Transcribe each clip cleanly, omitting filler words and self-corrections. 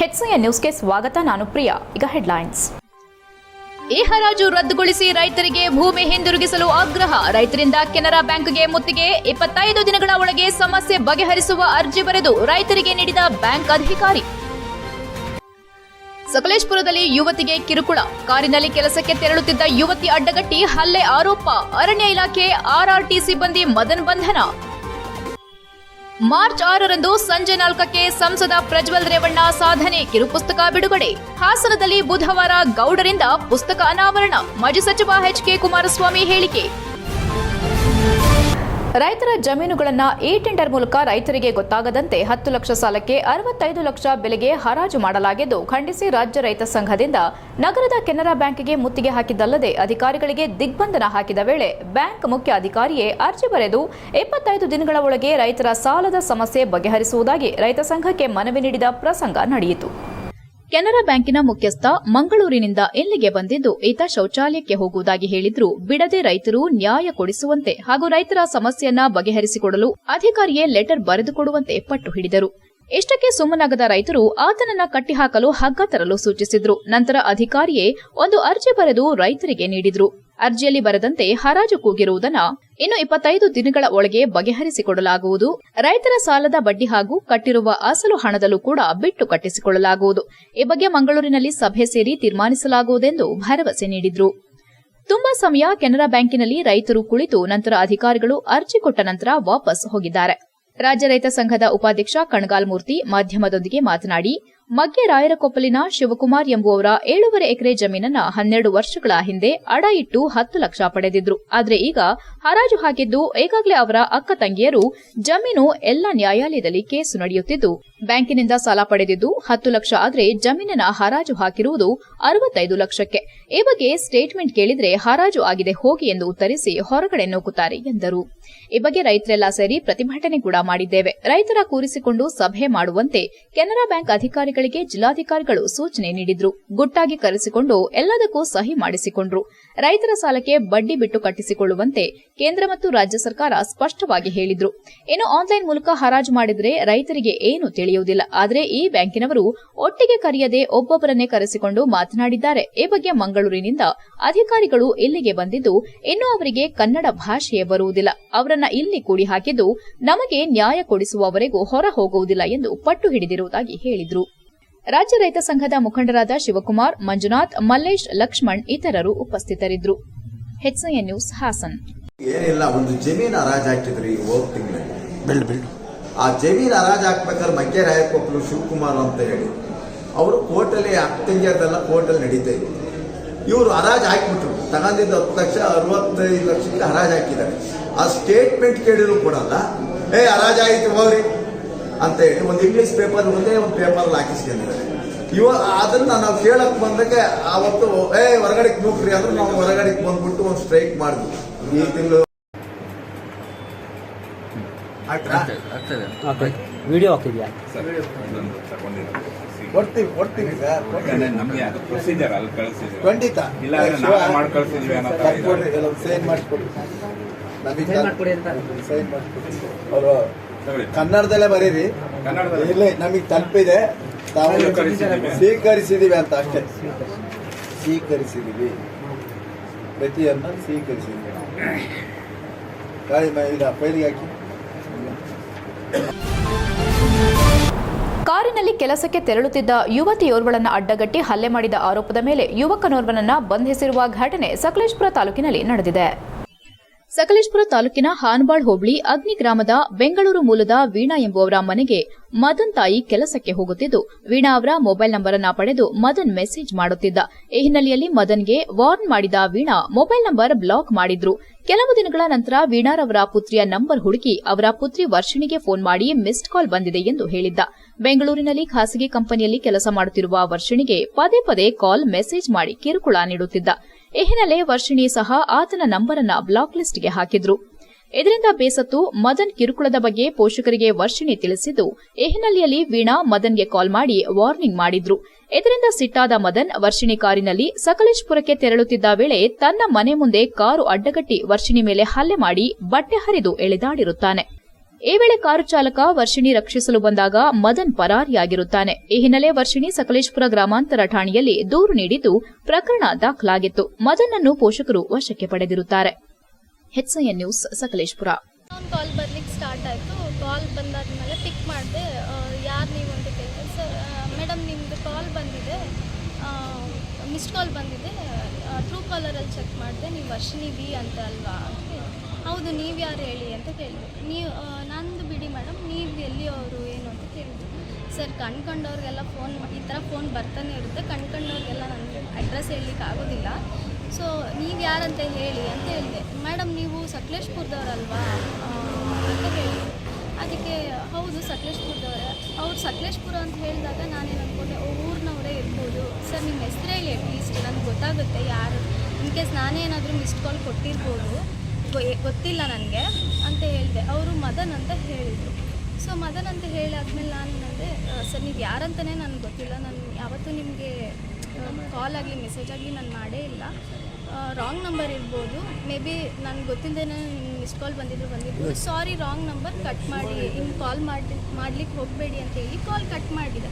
HCN ನ್ಯೂಸ್ಗೆ ಸ್ವಾಗತ. ನಾನು ಪ್ರಿಯಾ. ಈಗ ಹೆಡ್ಲೈನ್ಸ್. ಈ ಹರಾಜು ರದ್ದುಗೊಳಿಸಿ ರೈತರಿಗೆ ಭೂಮಿ ಹಿಂದಿರುಗಿಸಲು ಆಗ್ರಹ. ರೈತರಿಂದ ಕೆನರಾ ಬ್ಯಾಂಕ್ಗೆ ಮುತ್ತಿಗೆ. 25 ದಿನಗಳ ಒಳಗೆ ಸಮಸ್ಯೆ ಬಗೆಹರಿಸುವ ಅರ್ಜಿ ಬರೆದು ರೈತರಿಗೆ ನೀಡಿದ ಬ್ಯಾಂಕ್ ಅಧಿಕಾರಿ. ಸಕಲೇಶಪುರದಲ್ಲಿ ಯುವತಿಗೆ ಕಿರುಕುಳ. ಕಾರಿನಲ್ಲಿ ಕೆಲಸಕ್ಕೆ ತೆರಳುತ್ತಿದ್ದ ಯುವತಿ ಅಡ್ಡಗಟ್ಟಿ ಹಲ್ಲೆ ಆರೋಪ. ಅರಣ್ಯ ಇಲಾಖೆ RRT ಸಿಬ್ಬಂದಿ ಮದನ್ ಬಂಧನ. ಮಾರ್ಚ್ 6ರಂದು ಸಂಜೆ 4ಕ್ಕೆ ಸಂಸದ ಪ್ರಜ್ವಲ್ ರೇವಣ್ಣ ಸಾಧನೆ ಕಿರುಪುಸ್ತಕ ಬಿಡುಗಡೆ. ಹಾಸನದಲ್ಲಿ ಬುಧವಾರ ಗೌಡರಿಂದ ಪುಸ್ತಕ ಅನಾವರಣ. ಮಾಜಿ ಸಚಿವ HK ಕುಮಾರಸ್ವಾಮಿ ಹೇಳಿಕೆ. ರೈತರ ಜಮೀನುಗಳನ್ನು ಟೆಂಡರ್ ಮೂಲಕ ರೈತರಿಗೆ ಗೊತ್ತಾಗದಂತೆ 10 ಲಕ್ಷ ಸಾಲಕ್ಕೆ 65 ಲಕ್ಷ ಬೆಲೆಗೆ ಹರಾಜು ಮಾಡಲಾಗಿದ್ದು ಖಂಡಿಸಿ ರಾಜ್ಯ ರೈತ ಸಂಘದಿಂದ ನಗರದ ಕೆನರಾ ಬ್ಯಾಂಕ್ಗೆ ಮುತ್ತಿಗೆ ಹಾಕಿದ್ದಲ್ಲದೆ ಅಧಿಕಾರಿಗಳಿಗೆ ದಿಗ್ಬಂಧನ ಹಾಕಿದ ವೇಳೆ ಬ್ಯಾಂಕ್ ಮುಖ್ಯ ಅಧಿಕಾರಿಯೇ ಅರ್ಜಿ ಬರೆದು 25 ದಿನಗಳ ಒಳಗೆ ರೈತರ ಸಾಲದ ಸಮಸ್ಯೆ ಬಗೆಹರಿಸುವುದಾಗಿ ರೈತ ಸಂಘಕ್ಕೆ ಮನವಿ ನೀಡಿದ ಪ್ರಸಂಗ ನಡೆಯಿತು. ಕೆನರಾ ಬ್ಯಾಂಕಿನ ಮುಖ್ಯಸ್ಥ ಮಂಗಳೂರಿನಿಂದ ಇಲ್ಲಿಗೆ ಬಂದಿದ್ದು ಈತ ಶೌಚಾಲಯಕ್ಕೆ ಹೋಗುವುದಾಗಿ ಹೇಳಿದ್ರು ಬಿಡದೆ ರೈತರು ನ್ಯಾಯ ಕೊಡಿಸುವಂತೆ ಹಾಗೂ ರೈತರ ಸಮಸ್ಯೆಯನ್ನ ಬಗೆಹರಿಸಿಕೊಡಲು ಅಧಿಕಾರಿಯೇ ಲೆಟರ್ ಬರೆದುಕೊಡುವಂತೆ ಪಟ್ಟು ಹಿಡಿದರು. ಇಷ್ಟಕ್ಕೆ ಸುಮ್ಮನಾಗದ ರೈತರು ಆತನನ್ನ ಕಟ್ಟಿಹಾಕಲು ಹಗ್ಗ ತರಲು ಸೂಚಿಸಿದ್ರು. ನಂತರ ಅಧಿಕಾರಿಯೇ ಒಂದು ಅರ್ಜಿ ಬರೆದು ರೈತರಿಗೆ ನೀಡಿದ್ರು. ಅರ್ಜಿಯಲ್ಲಿ ಬರೆದಂತೆ ಹರಾಜು ಕೂಗಿರುವುದನ್ನ ಇನ್ನು 25 ದಿನಗಳ ಒಳಗೆ ಬಗೆಹರಿಸಿಕೊಡಲಾಗುವುದು. ರೈತರ ಸಾಲದ ಬಡ್ಡಿ ಹಾಗೂ ಕಟ್ಟಿರುವ ಅಸಲು ಹಣದಲ್ಲೂ ಕೂಡ ಬಿಟ್ಟು ಕಟ್ಟಿಸಿಕೊಳ್ಳಲಾಗುವುದು. ಈ ಬಗ್ಗೆ ಮಂಗಳೂರಿನಲ್ಲಿ ಸಭೆ ಸೇರಿ ತೀರ್ಮಾನಿಸಲಾಗುವುದೆಂದು ಭರವಸೆ ನೀಡಿದ್ರು. ತುಂಬಾ ಸಮಯ ಕೆನರಾ ಬ್ಯಾಂಕಿನಲ್ಲಿ ರೈತರು ಕುಳಿತು ನಂತರ ಅಧಿಕಾರಿಗಳು ಅರ್ಜಿ ಕೊಟ್ಟ ನಂತರ ವಾಪಸ್ ಹೋಗಿದ್ದಾರೆ. ರಾಜ್ಯ ರೈತ ಸಂಘದ ಉಪಾಧ್ಯಕ್ಷ ಕಣಗಾಲ್ ಮೂರ್ತಿ ಮಾಧ್ಯಮದೊಂದಿಗೆ ಮಾತನಾಡಿ, ಮಗ್ಗೆ ರಾಯರಕೊಪ್ಪಲಿನ ಶಿವಕುಮಾರ್ ಎಂಬುವವರ 7.5 ಎಕರೆ ಜಮೀನನ್ನ 12 ವರ್ಷಗಳ ಹಿಂದೆ ಅಡ ಇಟ್ಟು 10 ಲಕ್ಷ ಪಡೆದಿದ್ರು. ಆದ್ರೆ ಈಗ ಹರಾಜು ಹಾಕಿದ್ದು ಈಗಾಗಲೇ ಅವರ ಅಕ್ಕ ತಂಗಿಯರು ಜಮೀನು ಎಲ್ಲ ನ್ಯಾಯಾಲಯದಲ್ಲಿ ಕೇಸು ನಡೆಯುತ್ತಿದ್ದು ಬ್ಯಾಂಕಿನಿಂದ ಸಾಲ ಪಡೆದಿದ್ದು 10 ಲಕ್ಷ ಆದ್ರೆ ಜಮೀನಿನ ಹರಾಜು ಹಾಕಿರುವುದು 65 ಲಕ್ಷಕ್ಕೆ. ಈ ಬಗ್ಗೆ ಸ್ಟೇಟ್ಮೆಂಟ್ ಕೇಳಿದ್ರೆ ಹರಾಜು ಆಗಿದೆ ಹೋಗಿ ಎಂದು ಉತ್ತರಿಸಿ ಹೊರಗಡೆ ನೂಕುತ್ತಾರೆ ಎಂದರು. ಈ ಬಗ್ಗೆ ರೈತರೆಲ್ಲ ಸೇರಿ ಪ್ರತಿಭಟನೆ ಕೂಡ ಮಾಡಿದ್ದೇವೆ. ರೈತರ ಕೂರಿಸಿಕೊಂಡು ಸಭೆ ಮಾಡುವಂತೆ ಕೆನರಾ ಬ್ಯಾಂಕ್ ಅಧಿಕಾರಿಗಳಿಗೆ ಜಿಲ್ಲಾಧಿಕಾರಿಗಳು ಸೂಚನೆ ನೀಡಿದ್ರು. ಗುಟ್ಟಾಗಿ ಕರೆಸಿಕೊಂಡು ಎಲ್ಲದಕ್ಕೂ ಸಹಿ ಮಾಡಿಸಿಕೊಂಡ್ರು. ರೈತರ ಸಾಲಕ್ಕೆ ಬಡ್ಡಿ ಬಿಟ್ಟು ಕಟ್ಟಿಸಿಕೊಳ್ಳುವಂತೆ ಕೇಂದ್ರ ಮತ್ತು ರಾಜ್ಯ ಸರ್ಕಾರ ಸ್ಪಷ್ಟವಾಗಿ ಹೇಳಿದ್ರು. ಇನ್ನು ಆನ್ಲೈನ್ ಮೂಲಕ ಹರಾಜು ಮಾಡಿದ್ರೆ ರೈತರಿಗೆ ಏನು ತಿಳಿಯುವುದಿಲ್ಲ. ಆದರೆ ಈ ಬ್ಯಾಂಕಿನವರು ಒಟ್ಟಿಗೆ ಕರೆಯದೆ ಒಬ್ಬೊಬ್ಬರನ್ನೇ ಕರೆಸಿಕೊಂಡು ಮಾತನಾಡಿದ್ದಾರೆ. ಈ ಬಗ್ಗೆ ಮಂಗಳೂರಿನಿಂದ ಅಧಿಕಾರಿಗಳು ಇಲ್ಲಿಗೆ ಬಂದಿದ್ದು ಇನ್ನು ಅವರಿಗೆ ಕನ್ನಡ ಭಾಷೆಯೇ ಬರುವುದಿಲ್ಲ. ಅವರನ್ನ ಇಲ್ಲಿ ಕೂಡಿ ಹಾಕಿದ್ದು ನಮಗೆ ನ್ಯಾಯ ಕೊಡಿಸುವವರೆಗೂ ಹೊರ ಹೋಗುವುದಿಲ್ಲ ಎಂದು ಪಟ್ಟು ಹಿಡಿದಿರುವುದಾಗಿ ಹೇಳಿದ್ರು. ರಾಜ್ಯ ರೈತ ಸಂಘದ ಮುಖಂಡರಾದ ಶಿವಕುಮಾರ್, ಮಂಜುನಾಥ್, ಮಲ್ಲೇಶ್, ಲಕ್ಷ್ಮಣ್ ಇತರರು ಉಪಸ್ಥಿತರಿದ್ದರು. HCN news Hassan. ಏನಿಲ್ಲ, ಒಂದು ಜಮೀನು ಹರಾಜು ಹಾಕಿದ್ರಿ ಹೋದ ತಿಂಗಳಲ್ಲಿ. ಆ ಜಮೀನು ಹರಾಜು ಹಾಕ್ಬೇಕಾದ್ರೆ ಮಗ್ಗೆ ರಾಯಕೊಪ್ಪಲು ಶಿವಕುಮಾರ್ ಅಂತ ಹೇಳಿ ಅವರು ಕೋರ್ಟಲ್ಲಿ ಅಕ್ಕಂಗಿಯರ್ದೆಲ್ಲ ಕೋರ್ಟಲ್ಲಿ ನಡೀತಾ ಇದ್ರು. ಇವರು ಹರಾಜು ಹಾಕಿಬಿಟ್ರು. ತಗೊಂಡಿದ್ದು 10 ಲಕ್ಷ 65 ಲಕ್ಷಕ್ಕೆ ಹರಾಜು ಹಾಕಿದ್ದಾರೆ. ಆ ಸ್ಟೇಟ್ಮೆಂಟ್ ಕೇಳಿದ್ರು ಕೊಡಲ್ಲ. ಹರಾಜು ಆಯ್ತು ಹೋಗ್ರಿ ಅಂತ ಹೇಳಿ ಒಂದು ಇಂಗ್ಲಿಷ್ ಪೇಪರ್ ಒಂದೇ ಒಂದು ಪೇಪರ್ ಹಾಕಿಸ್ಕೊಂಡಿದ್ದಾರೆ. ಅದನ್ನ ನಾವು ಕೇಳಕ್ ಬಂದಾಗ ಅವತ್ತು ಹೊರಗಡೆ ನೂಕ್ರಿ ಅಂದ್ರೆ ನಾವು ಹೊರಗಡೆ ಬಂದ್ಬಿಟ್ಟು ಒಂದು ಸ್ಟ್ರೈಕ್ ಮಾಡಿದ್ವಿ. ಈ ತಿಂಗಳು ವಿಡಿಯೋ ಹಾಕಿದ್ಯಾ? ಕೊಡ್ತೀವಿ ಸರ್, ಪ್ರೊಸೀಜರ್ ಅಲ್ಲಿ ಕಳಿಸಿದ್ವಿ. ಖಂಡಿತ ಇಲ್ಲ ಸೈನ್ ಮಾಡಿಕೊಡಿ, ಸೈನ್ ಮಾಡಿಕೊಡಿ. ಅವರು ಕನ್ನಡದಲ್ಲೇ ಬರೀರಿ, ಇಲ್ಲೇ ನಮಗೆ ತಲುಪಿದೆ, ತಾವು ಸ್ವೀಕರಿಸಿದೀವಿ ಅಂತ ಅಷ್ಟೇ. ಸ್ವೀಕರಿಸಿದೀವಿ, ಪ್ರತಿಯೊಂದು ಸ್ವೀಕರಿಸಿದೀವಿ. ಈಗ ಫೈಲಿಗೆ ಹಾಕಿ. ಕಾರಿನಲ್ಲಿ ಕೆಲಸಕ್ಕೆ ತೆರಳುತ್ತಿದ್ದ ಯುವತಿಯೋರ್ವಳನ್ನು ಅಡ್ಡಗಟ್ಟಿ ಹಲ್ಲೆ ಮಾಡಿದ ಆರೋಪದ ಮೇಲೆ ಯುವಕನೋರ್ವನನ್ನ ಬಂಧಿಸಿರುವ ಘಟನೆ ಸಕಲೇಶಪುರ ತಾಲೂಕಿನಲ್ಲಿ ನಡೆದಿದೆ. ಸಕಲೇಶಪುರ ತಾಲೂಕಿನ ಹಾನಬಾಳ್ ಹೋಬಳಿ ಅಗ್ನಿ ಗ್ರಾಮದ ಬೆಂಗಳೂರು ಮೂಲದ ವೀಣಾ ಎಂಬುವವರ ಮನೆಗೆ ಮದನ್ ತಾಯಿ ಕೆಲಸಕ್ಕೆ ಹೋಗುತ್ತಿದ್ದು ವೀಣಾ ಅವರ ಮೊಬೈಲ್ ನಂಬರ್ ಅನ್ನ ಪಡೆದು ಮದನ್ ಮೆಸೇಜ್ ಮಾಡುತ್ತಿದ್ದ. ಈ ಹಿನ್ನೆಲೆಯಲ್ಲಿ ಮದನ್ಗೆ ವಾರ್ನ್ ಮಾಡಿದ ವೀಣಾ ಮೊಬೈಲ್ ನಂಬರ್ ಬ್ಲಾಕ್ ಮಾಡಿದ್ರು. ಕೆಲವು ದಿನಗಳ ನಂತರ ವೀಣಾರವರ ಪುತ್ರಿಯ ನಂಬರ್ ಹುಡುಕಿ ಅವರ ಪುತ್ರಿ ವರ್ಷಿಣಿಗೆ ಫೋನ್ ಮಾಡಿ ಮಿಸ್ಡ್ ಕಾಲ್ ಬಂದಿದೆ ಎಂದು ಹೇಳಿದ್ದ. ಬೆಂಗಳೂರಿನಲ್ಲಿ ಖಾಸಗಿ ಕಂಪನಿಯಲ್ಲಿ ಕೆಲಸ ಮಾಡುತ್ತಿರುವ ವರ್ಷಿಣಿಗೆ ಪದೇ ಪದೇ ಕಾಲ್ ಮೆಸೇಜ್ ಮಾಡಿ ಕಿರುಕುಳ ನೀಡುತ್ತಿದ್ದ. ಈ ಹಿನ್ನೆಲೆ ವರ್ಷಿಣಿ ಸಹ ಆತನ ನಂಬರ್ ಅನ್ನ ಬ್ಲಾಕ್ ಲಿಸ್ಟ್ಗೆ ಹಾಕಿದ್ರು. ಇದರಿಂದ ಬೇಸತ್ತು ಮದನ್ ಕಿರುಕುಳದ ಬಗ್ಗೆ ಪೋಷಕರಿಗೆ ವರ್ಷಿಣಿ ತಿಳಿಸಿದ್ದು, ಈ ಹಿನ್ನೆಲೆಯಲ್ಲಿ ವೀಣಾ ಮದನ್ಗೆ ಕಾಲ್ ಮಾಡಿ ವಾರ್ನಿಂಗ್ ಮಾಡಿದ್ರು. ಇದರಿಂದ ಸಿಟ್ಟಾದ ಮದನ್ ವರ್ಷಿಣಿ ಕಾರಿನಲ್ಲಿ ಸಕಲೇಶಪುರಕ್ಕೆ ತೆರಳುತ್ತಿದ್ದ ವೇಳೆ ತನ್ನ ಮನೆ ಮುಂದೆ ಕಾರು ಅಡ್ಡಗಟ್ಟಿ ವರ್ಷಿಣಿ ಮೇಲೆ ಹಲ್ಲೆ ಮಾಡಿ ಬಟ್ಟೆ ಹರಿದು ಎಳೆದಾಡಿರುತ್ತಾನೆ. ಈ ವೇಳೆ ಕಾರು ಚಾಲಕ ವರ್ಷಿಣಿ ರಕ್ಷಿಸಲು ಬಂದಾಗ ಮದನ್ ಪರಾರಿಯಾಗಿರುತ್ತಾನೆ. ಈ ಹಿನ್ನೆಲೆ ವರ್ಷಿಣಿ ಸಕಲೇಶಪುರ ಗ್ರಾಮಾಂತರ ಠಾಣೆಯಲ್ಲಿ ದೂರು ನೀಡಿದ್ದು ಪ್ರಕರಣ ದಾಖಲಾಗಿತ್ತು. ಮದನ್ ಅನ್ನು ಪೋಷಕರು ವಶಕ್ಕೆ ಪಡೆದಿರುತ್ತಾರೆ. HCN news Sakleshpur. ಕಾಲ್ ಬರ್ಲಿಕ್ಕೆ ಸ್ಟಾರ್ಟ್ ಆಯಿತು. ಕಾಲ್ ಬಂದಾದ್ಮೇಲೆ ಪಿಕ್ ಮಾಡಿದೆ. ಯಾರು ನೀವು ಅಂತ ಕೇಳಿದೆ. ಸರ್ ಮೇಡಮ್ ನಿಮ್ಮದು ಕಾಲ್ ಬಂದಿದೆ, ಮಿಸ್ಡ್ ಕಾಲ್ ಬಂದಿದೆ, ಟ್ರೂ ಕಾಲರಲ್ಲಿ ಚೆಕ್ ಮಾಡಿದೆ, ನೀವು ವರ್ಷಿಣಿ ಬಿ ಅಂತ ಅಲ್ವಾ ಅಂತ ಕೇಳಿದೆ. ಹೌದು, ನೀವು ಯಾರು ಹೇಳಿ ಅಂತ ಕೇಳಿದೆ. ನೀವು ನಂದು ಬಿಡಿ ಮೇಡಮ್, ನೀವು ಎಲ್ಲಿ ಅವರು ಏನು ಅಂತ ಕೇಳಿದೆ. ಸರ್ ಕಣ್ಕೊಂಡವ್ರಿಗೆಲ್ಲ ಫೋನ್ ಈ ಥರ ಫೋನ್ ಬರ್ತಾನೆ ಇರುತ್ತೆ, ಕಣ್ಕೊಂಡವ್ರಿಗೆಲ್ಲ ನನಗೆ ಅಡ್ರೆಸ್ ಹೇಳಲಿಕ್ಕೆ ಆಗೋದಿಲ್ಲ. ಸೊ ನೀವು ಯಾರಂತ ಹೇಳಿ ಅಂತ ಹೇಳಿದೆ. ಮೇಡಮ್ ನೀವು ಸಕಲೇಶಪುರದವ್ರಲ್ವಾ ಅಂತ ಹೇಳಿದೆ. ಅದಕ್ಕೆ ಹೌದು ಸಕಲೇಶಪುರದವರೇ. ಅವ್ರು ಸಕಲೇಶಪುರ ಅಂತ ಹೇಳಿದಾಗ ನಾನೇನು ಅಂದ್ಕೊಂಡೆ, ಊರಿನವರೇ ಇರ್ಬೋದು. ಸರ್ ನಿಮ್ಮ ಹೆಸರು ಹೇಳಿ ಅಟ್ಲೀಸ್ಟ್ ನನಗೆ ಗೊತ್ತಾಗುತ್ತೆ ಯಾರು, ಇನ್ ಕೇಸ್ ನಾನೇನಾದರೂ ಮಿಸ್ಡ್ ಕಾಲ್ ಕೊಟ್ಟಿರ್ಬೋದು, ಗೊತ್ತಿಲ್ಲ ನನಗೆ ಅಂತ ಹೇಳಿದೆ. ಅವರು ಮದನ್ ಅಂತ ಹೇಳಿದರು. ಸೊ ಮದನ್ ಅಂತ ಹೇಳಾದ್ಮೇಲೆ ನಾನು ಅಂದೆ, ಸರ್ ನೀವು ಯಾರಂತಲೇ ನನಗೆ ಗೊತ್ತಿಲ್ಲ, ನಾನು ಯಾವತ್ತೂ ನಿಮಗೆ ಕಾಲ್ ಆಗಲಿ ಮೆಸೇಜ್ ಆಗಲಿ ನಾನು ಮಾಡೇ ಇಲ್ಲ, ರಾಂಗ್ ನಂಬರ್ ಇರ್ಬೋದು, ಮೇ ಬಿ ನನಗೆ ಗೊತ್ತಿಲ್ಲದೇ ಮಿಸ್ಡ್ ಕಾಲ್ ಬಂದಿದ್ದು ಸಾರಿ, ರಾಂಗ್ ನಂಬರ್ ಕಟ್ ಮಾಡಿ, ಇನ್ನು ಕಾಲ್ ಮಾಡ್ಲಿಕ್ಕೆ ಹೋಗಬೇಡಿ ಅಂತ ಹೇಳಿ ಕಾಲ್ ಕಟ್ ಮಾಡಿದೆ.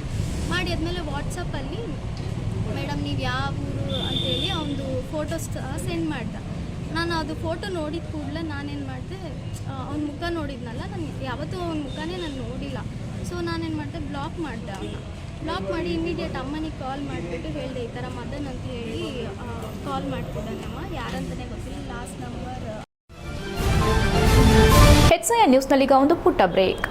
ಮಾಡಿ ಆದಮೇಲೆ ವಾಟ್ಸಪ್ಪಲ್ಲಿ ಮೇಡಮ್ ನೀವು ಯಾವ ಊರು ಅಂತೇಳಿ ಅವನದು ಫೋಟೋಸ್ ಸೆಂಡ್ ಮಾಡ್ದೆ. ನಾನು ಅದು ಫೋಟೋ ನೋಡಿದ ಕೂಡಲೇ ನಾನೇನು ಮಾಡಿದೆ, ಅವ್ನ ಮುಖ ನೋಡಿದ್ನಲ್ಲ, ನಾನು ಯಾವತ್ತೂ ಅವ್ನ ಮುಖನೇ ನಾನು ನೋಡಿಲ್ಲ. ಸೊ ನಾನೇನು ಮಾಡಿದೆ, ಬ್ಲಾಕ್ ಮಾಡಿದೆ ಅವನ್ನ. ಬ್ಲಾಕ್ ಮಾಡಿ ಇಮಿಡಿಯೇಟ್ ಅಮ್ಮನಿಗೆ ಕಾಲ್ ಮಾಡಿಬಿಟ್ಟು ಹೇಳಿದೆ, ಈ ಥರ ಮದನ್ ಅಂತ ಹೇಳಿ ಕಾಲ್ ಮಾಡ್ತಿದ್ದಾನಮ್ಮ, ಯಾರಂತಲೇ ಗೊತ್ತಿಲ್ಲ, ಲಾಸ್ಟ್ ನಂಬರ್. HCN ನ್ಯೂಸ್ನಲ್ಲೀಗ ಒಂದು ಪುಟ್ಟ ಬ್ರೇಕ್.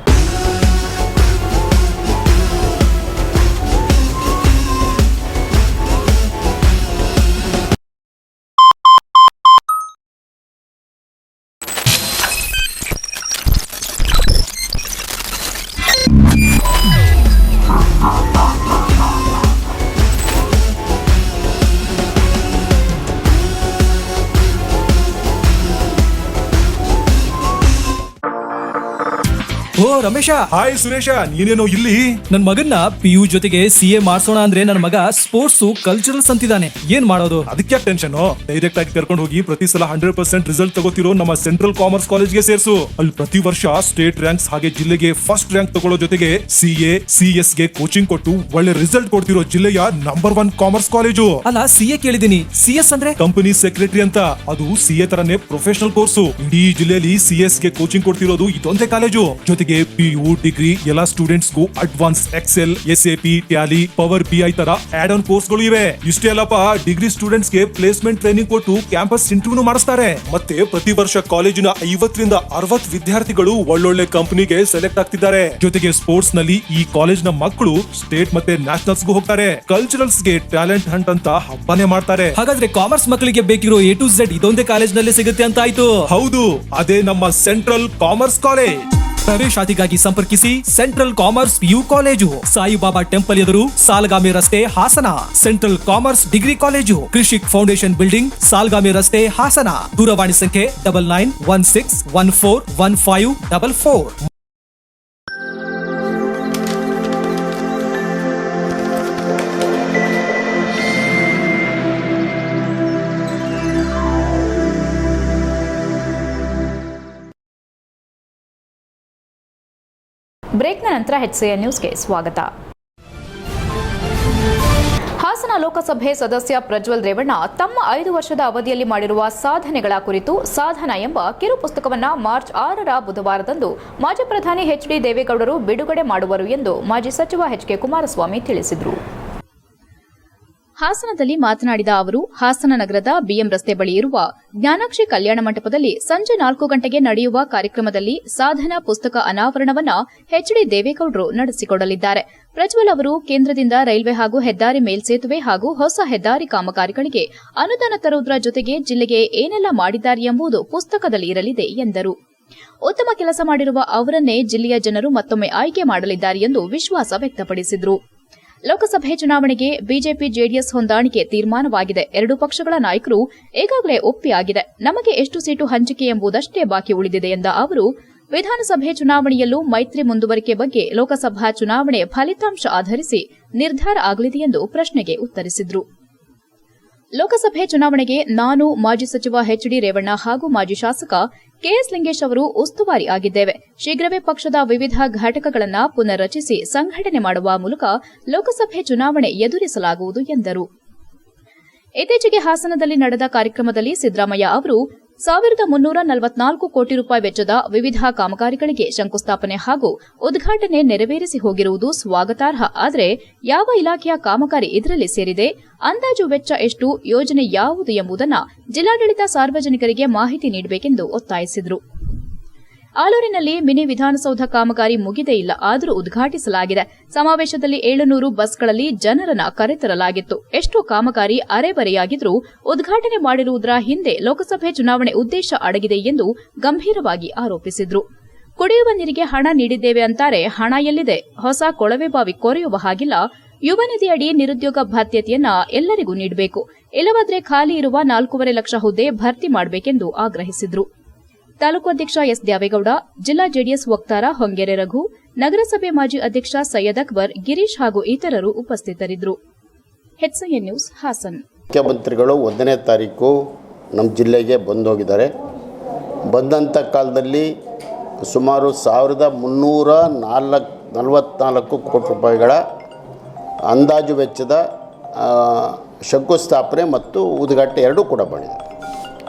ಓ ರಮೇಶ, ಹಾಯ್ ಸುರೇಶ, ನೀನೇನೋ ಇಲ್ಲಿ? ನನ್ ಮಗನ್ನ PU ಜೊತೆಗೆ CA ಮಾಡ್ಸೋಣ ಅಂದ್ರೆ ನನ್ ಮಗ ಸ್ಪೋರ್ಟ್ಸ್ ಕಲ್ಚರಲ್ಸ್ ಅಂತಿದ್ದಾನೆ. ಏನ್ ಮಾಡೋದು? ಅದಕ್ಕೆ ಟೆನ್ಷನ್. ಡೈರೆಕ್ಟ್ ಆಗಿ ಕರ್ಕೊಂಡು ಹೋಗಿ ಪ್ರತಿ ಸಲ 100% ರಿಸಲ್ಟ್ ತಗೋತಿರೋ ನಮ್ಮ ಸೆಂಟ್ರಲ್ ಕಾಮರ್ಸ್ ಕಾಲೇಜ್ಗೆ ಸೇರ್ಸು. ಅಲ್ಲಿ ಪ್ರತಿ ವರ್ಷ ಸ್ಟೇಟ್ ರ್ಯಾಂಕ್ಸ್ ಹಾಗೆ ಜಿಲ್ಲೆಗೆ ಫಸ್ಟ್ ರ್ಯಾಂಕ್ ತಗೊಳ್ಳೋ ಜೊತೆಗೆ CA CS ಗೆ ಕೋಚಿಂಗ್ ಕೊಟ್ಟು ಒಳ್ಳೆ ರಿಸಲ್ಟ್ ಕೊಡ್ತಿರೋ ಜಿಲ್ಲೆಯ ನಂಬರ್ 1 ಕಾಮರ್ಸ್ ಕಾಲೇಜು. ಅಲ್ಲ, CA ಕೇಳಿದೀನಿ, CS ಅಂದ್ರೆ ಕಂಪನಿ ಸೆಕ್ರೆಟರಿ ಅಂತ. ಅದು CA ತರನೇ ಪ್ರೊಫೆಷನಲ್ ಕೋರ್ಸು. ಇಡೀ ಜಿಲ್ಲೆಯಲ್ಲಿ CS ಗೆ ಕೋಚಿಂಗ್ ಕೊಡ್ತಿರೋದು ಇದೊಂದೇ ಕಾಲೇಜು. ಜೊತೆಗೆ PU ಡಿಗ್ರಿ ಎಲ್ಲ ಸ್ಟೂಡೆಂಟ್ಸ್ ಗೂ advance excel, SAP, tally, power BI ತರ ಆಡ್ ಆನ್ ಕೋರ್ಸ್ ಗಳು ಇವೆ. ಇಷ್ಟೇ ಅಲ್ಲಪ್ಪ, ಡಿಗ್ರಿ ಸ್ಟೂಡೆಂಟ್ಸ್ ಗೆ ಪ್ಲೇಸ್ಮೆಂಟ್ ಟ್ರೈನಿಂಗ್ ಕೊಟ್ಟು ಕ್ಯಾಂಪಸ್ ಇಂಟರ್ವ್ಯೂ ಮಾಡಿಸ್ತಾರೆ. ಮತ್ತೆ ಪ್ರತಿ ವರ್ಷ ಕಾಲೇಜಿನ 50 ರಿಂದ 60 ವಿದ್ಯಾರ್ಥಿಗಳು ಒಳ್ಳೊಳ್ಳೆ ಕಂಪನಿಗೆ ಸೆಲೆಕ್ಟ್ ಆಗ್ತಿದ್ದಾರೆ. ಜೊತೆಗೆ ಸ್ಪೋರ್ಟ್ಸ್ ನಲ್ಲಿ ಈ ಕಾಲೇಜ್ ನ ಮಕ್ಕಳು ಸ್ಟೇಟ್ ಮತ್ತೆ ನ್ಯಾಷನಲ್ಸ್ ಗೂ ಹೋಗ್ತಾರೆ. ಕಲ್ಚರಲ್ಸ್ ಗೆ ಟ್ಯಾಲೆಂಟ್ ಹಂಟ್ ಅಂತ ಹಬ್ಬನೇ ಮಾಡ್ತಾರೆ. ಹಾಗಾದ್ರೆ ಕಾಮರ್ಸ್ ಮಕ್ಕಳಿಗೆ ಬೇಕಿರೋ A to Z ಇದೊಂದೇ ಕಾಲೇಜ್ ನಲ್ಲಿ ಸಿಗುತ್ತೆ ಅಂತ ಆಯ್ತು. ಹೌದು, ಅದೇ ನಮ್ಮ ಸೆಂಟ್ರಲ್ ಕಾಮರ್ಸ್ ಕಾಲೇಜ್. ಪ್ರವೇಶಾತಿಗಾಗಿ ಸಂಪರ್ಕಿಸಿ central commerce PU college, Saibaba temple ಎದುರು, ಸಾಲಗಾಮಿ ರಸ್ತೆ, Hassan. Central commerce degree college, Krishik foundation building, Salagami ರಸ್ತೆ, ಹಾಸನ. ದೂರವಾಣಿ ಸಂಖ್ಯೆ 9916141544. ಬ್ರೇಕ್ನ ನಂತರ HCN ನ್ಯೂಸ್ಗೆ ಸ್ವಾಗತ. ಹಾಸನ ಲೋಕಸಭೆ ಸದಸ್ಯ ಪ್ರಜ್ವಲ್ ರೇವಣ್ಣ ತಮ್ಮ 5 ವರ್ಷದ ಅವಧಿಯಲ್ಲಿ ಮಾಡಿರುವ ಸಾಧನೆಗಳ ಕುರಿತು ಸಾಧನ ಎಂಬ ಕಿರು ಪುಸ್ತಕವನ್ನು ಮಾರ್ಚ್ 6ರ ಬುಧವಾರದಂದು ಮಾಜಿ ಪ್ರಧಾನಿ HD ದೇವೇಗೌಡರು ಬಿಡುಗಡೆ ಮಾಡುವರು ಎಂದು ಮಾಜಿ ಸಚಿವ HK ಕುಮಾರಸ್ವಾಮಿ ತಿಳಿಸಿದರು. ಹಾಸನದಲ್ಲಿ ಮಾತನಾಡಿದ ಅವರು, ಹಾಸನ ನಗರದ BM ರಸ್ತೆ ಬಳಿ ಇರುವ ಜ್ಞಾನಾಕ್ಷಿ ಕಲ್ಯಾಣ ಮಂಟಪದಲ್ಲಿ ಸಂಜೆ 4 ಗಂಟೆಗೆ ನಡೆಯುವ ಕಾರ್ಯಕ್ರಮದಲ್ಲಿ ಸಾಧನಾ ಪುಸ್ತಕ ಅನಾವರಣವನ್ನ HD ದೇವೇಗೌಡರು ನಡೆಸಿಕೊಡಲಿದ್ದಾರೆ. ಪ್ರಜ್ವಲ್ ಅವರು ಕೇಂದ್ರದಿಂದ ರೈಲ್ವೆ ಹಾಗೂ ಹೆದ್ದಾರಿ ಮೇಲ್ಸೇತುವೆ ಹಾಗೂ ಹೊಸ ಹೆದ್ದಾರಿ ಕಾಮಗಾರಿಗಳಿಗೆ ಅನುದಾನ ತರುವುದರ ಜೊತೆಗೆ ಜಿಲ್ಲೆಗೆ ಏನೆಲ್ಲ ಮಾಡಿದ್ದಾರೆ ಎಂಬುದು ಪುಸ್ತಕದಲ್ಲಿ ಇರಲಿದೆ ಎಂದರು. ಉತ್ತಮ ಕೆಲಸ ಮಾಡಿರುವ ಅವರನ್ನೇ ಜಿಲ್ಲೆಯ ಜನರು ಮತ್ತೊಮ್ಮೆ ಆಯ್ಕೆ ಮಾಡಲಿದ್ದಾರೆ ಎಂದು ವಿಶ್ವಾಸ ವ್ಯಕ್ತಪಡಿಸಿದರು. ಲೋಕಸಭೆ ಚುನಾವಣೆಗೆ ಬಿಜೆಪಿ ಜೆಡಿಎಸ್ ಹೊಂದಾಣಿಕೆ ತೀರ್ಮಾನವಾಗಿದೆ. 2 ಪಕ್ಷಗಳ ನಾಯಕರು ಈಗಾಗಲೇ ಒಪ್ಪಿಯಾಗಿದೆ. ನಮಗೆ ಎಷ್ಟು ಸೀಟು ಹಂಚಿಕೆ ಎಂಬುದಷ್ಟೇ ಬಾಕಿ ಉಳಿದಿದೆ ಎಂದ ಅವರು, ವಿಧಾನಸಭೆ ಚುನಾವಣೆಯಲ್ಲೂ ಮೈತ್ರಿ ಮುಂದುವರಿಕೆ ಬಗ್ಗೆ ಲೋಕಸಭಾ ಚುನಾವಣೆ ಫಲಿತಾಂಶ ಆಧರಿಸಿ ನಿರ್ಧಾರ ಆಗಲಿದೆ ಎಂದು ಪ್ರಶ್ನೆಗೆ ಉತ್ತರಿಸಿದರು. ಲೋಕಸಭೆ ಚುನಾವಣೆಗೆ ನಾನು ಮಾಜಿ ಸಚಿವ HD ರೇವಣ್ಣ ಹಾಗೂ ಮಾಜಿ ಶಾಸಕ ಕೆಎಸ್ ಲಿಂಗೇಶ್ ಅವರು ಉಸ್ತುವಾರಿ ಆಗಿದ್ದೇವೆ. ಶೀಘ್ರವೇ ಪಕ್ಷದ ವಿವಿಧ ಘಟಕಗಳನ್ನು ಪುನರ್ರಚಿಸಿ ಸಂಘಟನೆ ಮಾಡುವ ಮೂಲಕ ಲೋಕಸಭೆ ಚುನಾವಣೆ ಎದುರಿಸಲಾಗುವುದು ಎಂದರು. ಇತ್ತೀಚೆಗೆ ಹಾಸನದಲ್ಲಿ ನಡೆದ ಕಾರ್ಯಕ್ರಮದಲ್ಲಿ ಸಿದ್ದರಾಮಯ್ಯ ಅವರು 1344 ಕೋಟಿ ರೂಪಾಯಿ ವೆಚ್ಚದ ವಿವಿಧ ಕಾಮಗಾರಿಗಳಿಗೆ ಶಂಕುಸ್ಥಾಪನೆ ಹಾಗೂ ಉದ್ಘಾಟನೆ ನೆರವೇರಿಸಿ ಹೋಗಿರುವುದು ಸ್ವಾಗತಾರ್ಹ. ಆದರೆ ಯಾವ ಇಲಾಖೆಯ ಕಾಮಗಾರಿ ಇದರಲ್ಲಿ ಸೇರಿದೆ, ಅಂದಾಜು ವೆಚ್ಚ ಎಷ್ಟು, ಯೋಜನೆ ಯಾವುದು ಎಂಬುದನ್ನು ಜಿಲ್ಲಾಡಳಿತ ಸಾರ್ವಜನಿಕರಿಗೆ ಮಾಹಿತಿ ನೀಡಬೇಕೆಂದು ಒತ್ತಾಯಿಸಿದರು. ಆಲೂರಿನಲ್ಲಿ ಮಿನಿ ವಿಧಾನಸೌಧ ಕಾಮಗಾರಿ ಮುಗಿದೇ ಇಲ್ಲ, ಆದರೂ ಉದ್ಘಾಟಿಸಲಾಗಿದೆ. ಸಮಾವೇಶದಲ್ಲಿ 700 ಬಸ್ಗಳಲ್ಲಿ ಜನರನ್ನ ಕರೆತರಲಾಗಿತ್ತು. ಎಷ್ಟೋ ಕಾಮಗಾರಿ ಅರೆಬರೆಯಾಗಿದ್ರೂ ಉದ್ಘಾಟನೆ ಮಾಡಿರುವುದರ ಹಿಂದೆ ಲೋಕಸಭೆ ಚುನಾವಣೆ ಉದ್ದೇಶ ಅಡಗಿದೆ ಎಂದು ಗಂಭೀರವಾಗಿ ಆರೋಪಿಸಿದ್ರು. ಕುಡಿಯುವ ನೀರಿಗೆ ಹಣ ನೀಡಿದ್ದೇವೆ ಅಂತಾರೆ, ಹಣ ಎಲ್ಲಿದೆ? ಹೊಸ ಕೊಳವೆ ಬಾವಿ ಕೊರೆಯುವ ಹಾಗಿಲ್ಲ. ಯುವ ನಿಧಿಯಡಿ ನಿರುದ್ಯೋಗ ಭತ್ಯತೆಯನ್ನ ಎಲ್ಲರಿಗೂ ನೀಡಬೇಕು. ಇಲ್ಲವಾದ್ರೆ ಖಾಲಿ ಇರುವ 4.5 ಲಕ್ಷ ಹುದ್ದೆ ಭರ್ತಿ ಮಾಡಬೇಕೆಂದು ಆಗ್ರಹಿಸಿದ್ರು. ತಾಲೂಕು ಅಧ್ಯಕ್ಷ ಎಸ್ ದ್ಯಾವೇಗೌಡ, ಜಿಲ್ಲಾ ಜೆಡಿಎಸ್ ವಕ್ತಾರ ಹೊಂಗೆರೆ ರಘು, ನಗರಸಭೆ ಮಾಜಿ ಅಧ್ಯಕ್ಷ ಸೈಯದ್ ಅಕ್ಬರ್, ಗಿರೀಶ್ ಹಾಗೂ ಇತರರು ಉಪಸ್ಥಿತರಿದ್ದರು. HCN news Hassan. ಮುಖ್ಯಮಂತ್ರಿಗಳು 1ನೇ ತಾರೀಕು ನಮ್ಮ ಜಿಲ್ಲೆಗೆ ಬಂದೋಗಿದ್ದಾರೆ. ಬಂದಂಥ ಕಾಲದಲ್ಲಿ ಸುಮಾರು 1344 ಕೋಟಿ ರೂಪಾಯಿಗಳ ಅಂದಾಜು ವೆಚ್ಚದ ಶಂಕುಸ್ಥಾಪನೆ ಮತ್ತು ಉದ್ಘಾಟನೆ ಎರಡೂ ಕೂಡ ಮಾಡಿದ್ದಾರೆ.